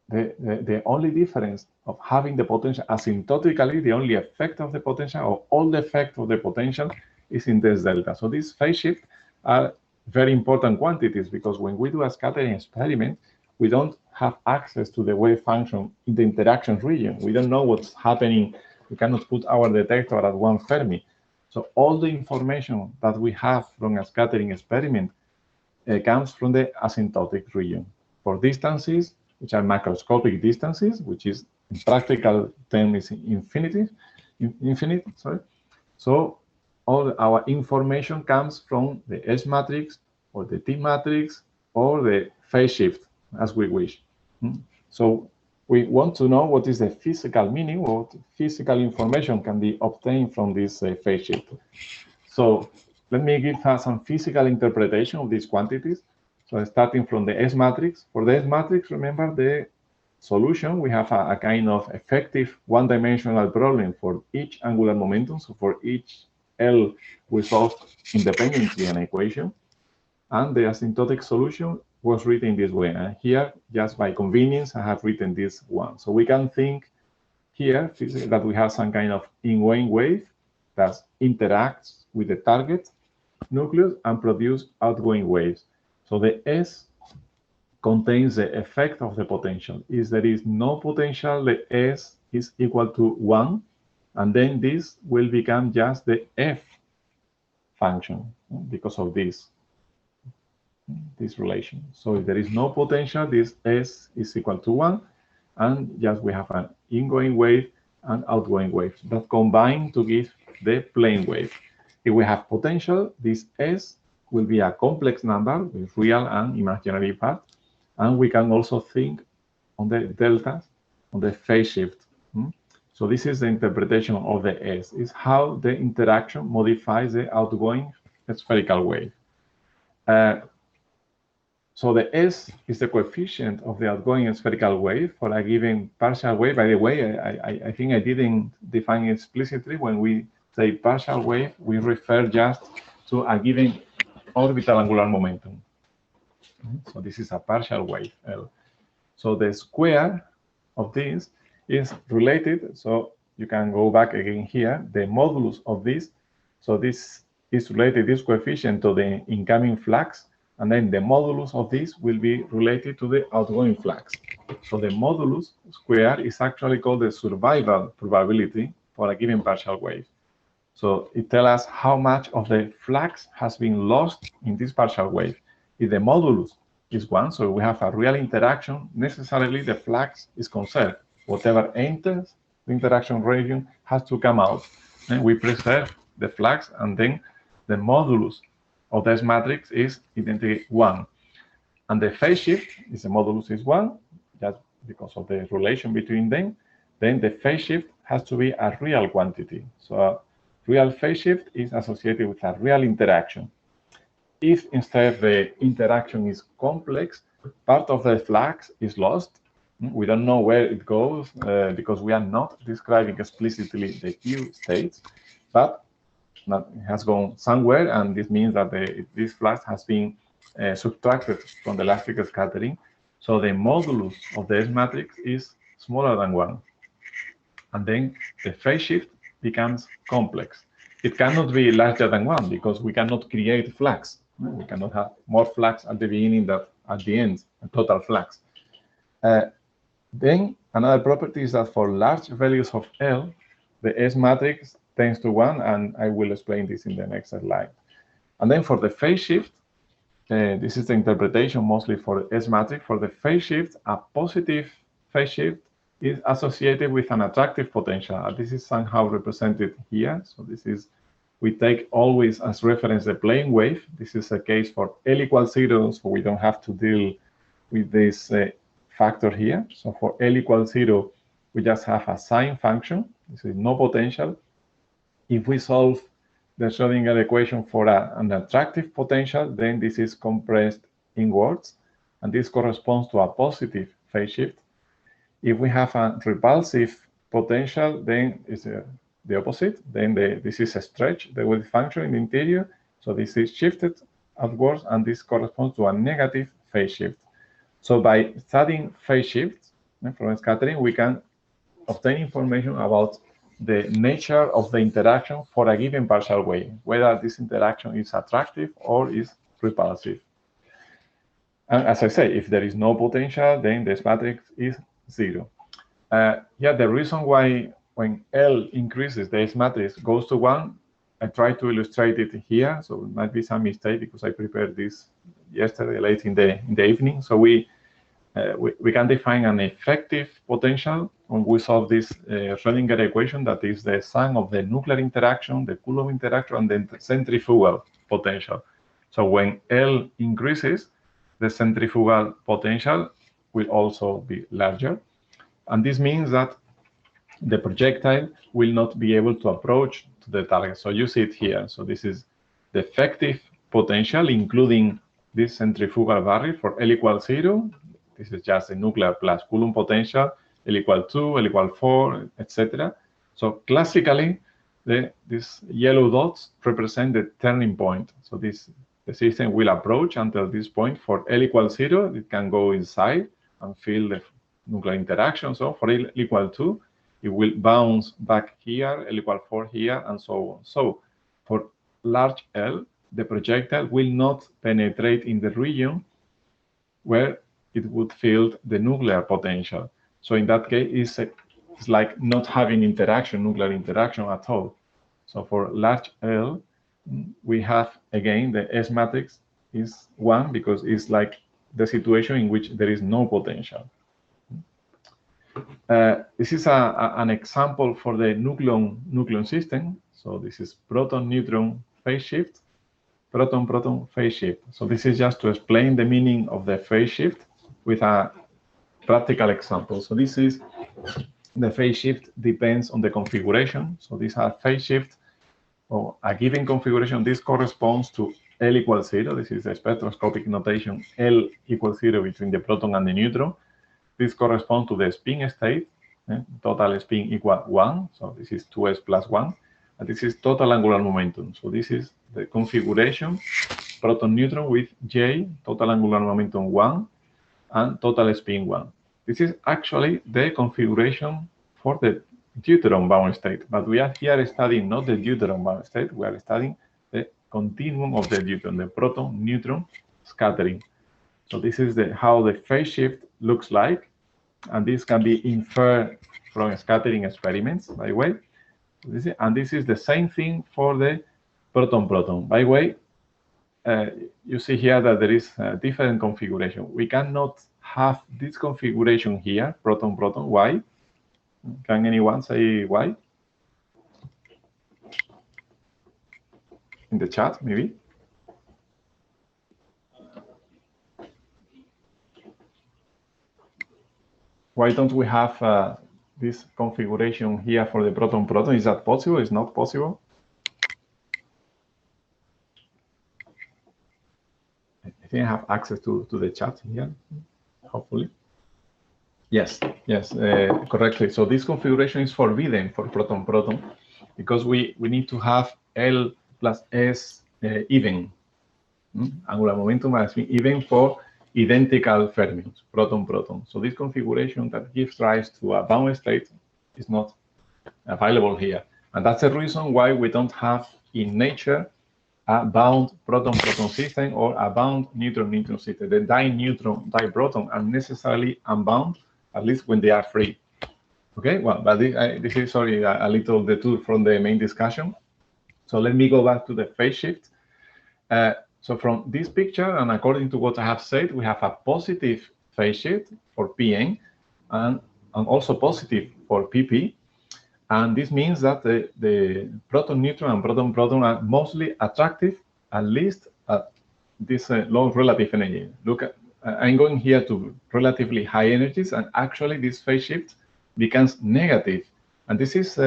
the only difference of having the potential asymptotically, the only effect of the potential, or all the effect of the potential, is in this delta. So these phase shifts are very important quantities, because when we do a scattering experiment, we don't have access to the wave function in the interaction region. We don't know what's happening. We cannot put our detector at 1 Fermi. So all the information that we have from a scattering experiment comes from the asymptotic region. For distances, which are macroscopic distances, which is in practical term is infinite. So all our information comes from the S matrix or the T matrix or the phase shift, as we wish. So we want to know what is the physical meaning, what physical information can be obtained from this phase shift. So let me give us some physical interpretation of these quantities. So starting from the S matrix. For the S matrix, remember the solution, we have a kind of effective one-dimensional problem for each angular momentum. So for each L, we solved independently an equation. And the asymptotic solution was written this way. And here, just by convenience, I have written this one. So we can think here that we have some kind of in-wave wave that interacts with the target nucleus and produce outgoing waves. So the S contains the effect of the potential. If there is no potential, the S is equal to 1, and then this will become just the F function because of this relation. So if there is no potential, this S is equal to 1, and just we have an ingoing wave and outgoing wave that combine to give the plane wave. If we have potential, this S will be a complex number with real and imaginary part, and we can also think on the deltas, on the phase shift. So this is the interpretation of the S, is how the interaction modifies the outgoing spherical wave. So the S is the coefficient of the outgoing spherical wave for a given partial wave. By the way, I think I didn't define it explicitly. When we say partial wave, we refer just to a given orbital angular momentum. So this is a partial wave, L. So the square of this is related. So you can go back again here, the modulus of this. So this is related, this coefficient, to the incoming flux. And then the modulus of this will be related to the outgoing flux. So the modulus square is actually called the survival probability for a given partial wave. So it tells us how much of the flux has been lost in this partial wave. If the modulus is 1, so we have a real interaction, necessarily the flux is conserved. Whatever enters the interaction region has to come out. And we preserve the flux, and then the modulus of this matrix is identity 1. And the phase shift is the modulus is 1, just because of the relation between them. Then the phase shift has to be a real quantity. So a real phase shift is associated with a real interaction. If instead the interaction is complex, part of the flux is lost. We don't know where it goes because we are not describing explicitly the Q states, but it has gone somewhere, and this means that this flux has been subtracted from the elastic scattering. So the modulus of the S matrix is smaller than 1. And then the phase shift becomes complex. It cannot be larger than 1 because we cannot create flux. We cannot have more flux at the beginning than at the end, a total flux. Then another property is that for large values of L, the S matrix tends to 1, and I will explain this in the next slide. And then for the phase shift, this is the interpretation mostly for the S matrix. For the phase shift, a positive phase shift is associated with an attractive potential. This is somehow represented here. So this is, we take always as reference the plane wave. This is a case for L equals 0, so we don't have to deal with this factor here. So for L equals 0, we just have a sign function. This is no potential. If we solve the Schrödinger equation for an attractive potential, then this is compressed inwards, and this corresponds to a positive phase shift. If we have a repulsive potential, then it's the opposite. Then this is a stretch, the wave function in the interior. So this is shifted outwards, and this corresponds to a negative phase shift. So by studying phase shifts from scattering, we can obtain information about the nature of the interaction for a given partial wave, whether this interaction is attractive or is repulsive. And as I say, if there is no potential, then this matrix is 0. Yeah, the reason why when L increases, the S matrix goes to 1, I try to illustrate it here, so it might be some mistake because I prepared this yesterday late in the evening. So we can define an effective potential when we solve this Schrödinger equation, that is the sum of the nuclear interaction, the Coulomb interaction, and the centrifugal potential. So when L increases, the centrifugal potential will also be larger. And this means that the projectile will not be able to approach to the target. So you see it here. So this is the effective potential, including this centrifugal barrier for L equals 0. This is just the nuclear plus Coulomb potential, L equals 2, L equals 4, etc. So classically, these yellow dots represent the turning point. So the system will approach until this point. For L equals 0, it can go inside and feel the nuclear interaction. So for L equals 2, it will bounce back here, L equals 4 here, and so on. So for large L, the projectile will not penetrate in the region where it would fill the nuclear potential. So in that case, it's like not having interaction, nuclear interaction at all. So for large L, we have, again, the S matrix is 1 because it's like the situation in which there is no potential. This is an example for the nucleon system. So this is proton-neutron phase shift, proton-proton phase shift. So this is just to explain the meaning of the phase shift with a practical example. So this is the phase shift depends on the configuration. So these are phase shift or a given configuration. This corresponds to L equals 0. This is the spectroscopic notation. L equals 0 between the proton and the neutron. This corresponds to the spin state. Total spin equal 1. So this is 2s plus 1. And this is total angular momentum. So this is the configuration, proton-neutron with J, total angular momentum 1, and total spin 1. This is actually the configuration for the deuteron bound state. But we are here studying not the deuteron bound state. We are studying the continuum of the deuteron, the proton-neutron scattering. So this is how the phase shift looks like. And this can be inferred from scattering experiments, by the way. And this is the same thing for the proton-proton. By the way, you see here that there is a different configuration. We cannot have this configuration here, proton-proton. Why? Can anyone say why? In the chat, maybe? Why don't we have this configuration here for the proton-proton? Is that possible? Is not possible? I think I have access to the chat here, hopefully. Yes, correctly. So this configuration is forbidden for proton-proton because we need to have L plus S even. Angular momentum has been even for identical fermions, proton-proton. So this configuration that gives rise to a bound state is not available here. And that's the reason why we don't have in nature a bound proton-proton system or a bound neutron-neutron system. The di-neutron, di-proton are necessarily unbound, at least when they are free. Okay, well, but this is, sorry, a little detour from the main discussion. So let me go back to the phase shift. So from this picture, and according to what I have said, we have a positive phase shift for Pn and also positive for Pp. And this means that the proton-neutron and proton-proton are mostly attractive, at least at this low relative energy. Look, I'm going here to relatively high energies, and actually this phase shift becomes negative. And this is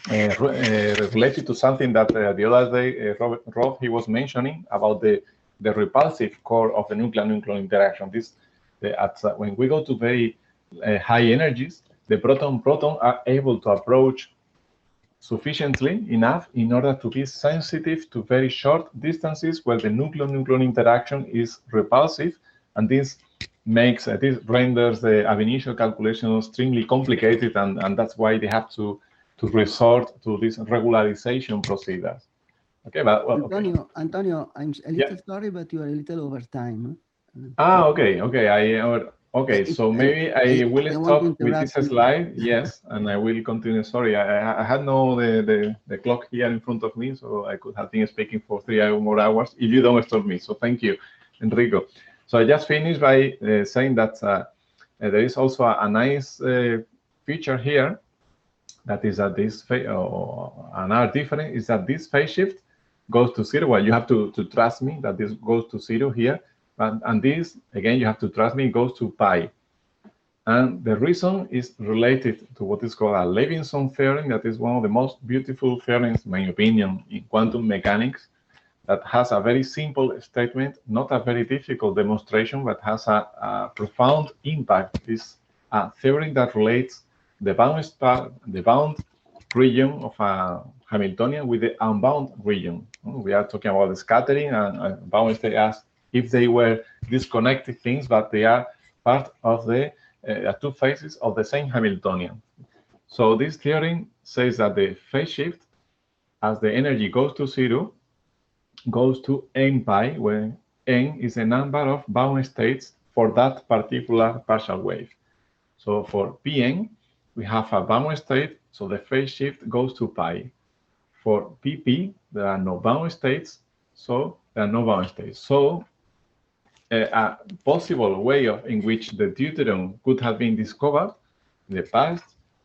related to something that the other day, Rob, he was mentioning about the repulsive core of the nuclear-nucleon interaction. When we go to very high energies, the proton-proton are able to approach sufficiently enough in order to be sensitive to very short distances where the nucleon-nucleon interaction is repulsive, and this renders the ab initio calculation extremely complicated, and that's why they have to resort to these regularization procedures. Okay, but well, Antonio, I'm a little sorry, but you are a little over time. Okay, so maybe I will stop with this slide. Yes, and I will continue. Sorry, I had the clock here in front of me, so I could have been speaking for 3 more hours if you don't stop me. So thank you, Enrico. So I just finished by saying that there is also a nice feature here. That is that this another difference is that this phase shift goes to 0. Well, you have to trust me that this goes to 0 here. And this, again, you have to trust me, goes to pi. And the reason is related to what is called a Levinson theorem. That is one of the most beautiful theorems, in my opinion, in quantum mechanics, that has a very simple statement, not a very difficult demonstration, but has a profound impact. It's a theorem that relates the bound region of a Hamiltonian with the unbound region. We are talking about the scattering and bound state as if they were disconnected things, but they are part of the two phases of the same Hamiltonian. So this theorem says that the phase shift, as the energy goes to 0, goes to n pi, where n is the number of bound states for that particular partial wave. So for Pn, we have a bound state, so the phase shift goes to pi. For Pp, there are no bound states, so there are no bound states. So a possible way in which the deuterium could have been discovered in the past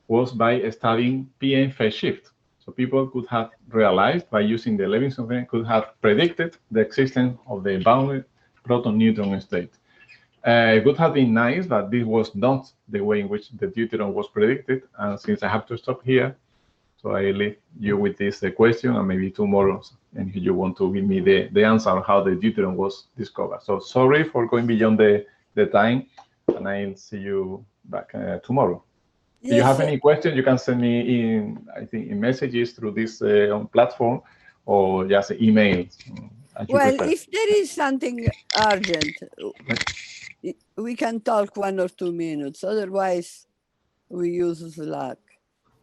was by studying Pn phase shift. So people could have realized by using the Levinson effect, could have predicted the existence of the bounded proton-neutron state. It would have been nice, but this was not the way in which the deuterium was predicted. And since I have to stop here, so I leave you with this question, and maybe tomorrow, and if you want to give me the answer on how the deuterium was discovered. So sorry for going beyond the time, and I'll see you back tomorrow. If you have any questions, you can send me in messages through this platform, or just email. Well, if there is something urgent, we can talk 1 or 2 minutes. Otherwise, we use Slack.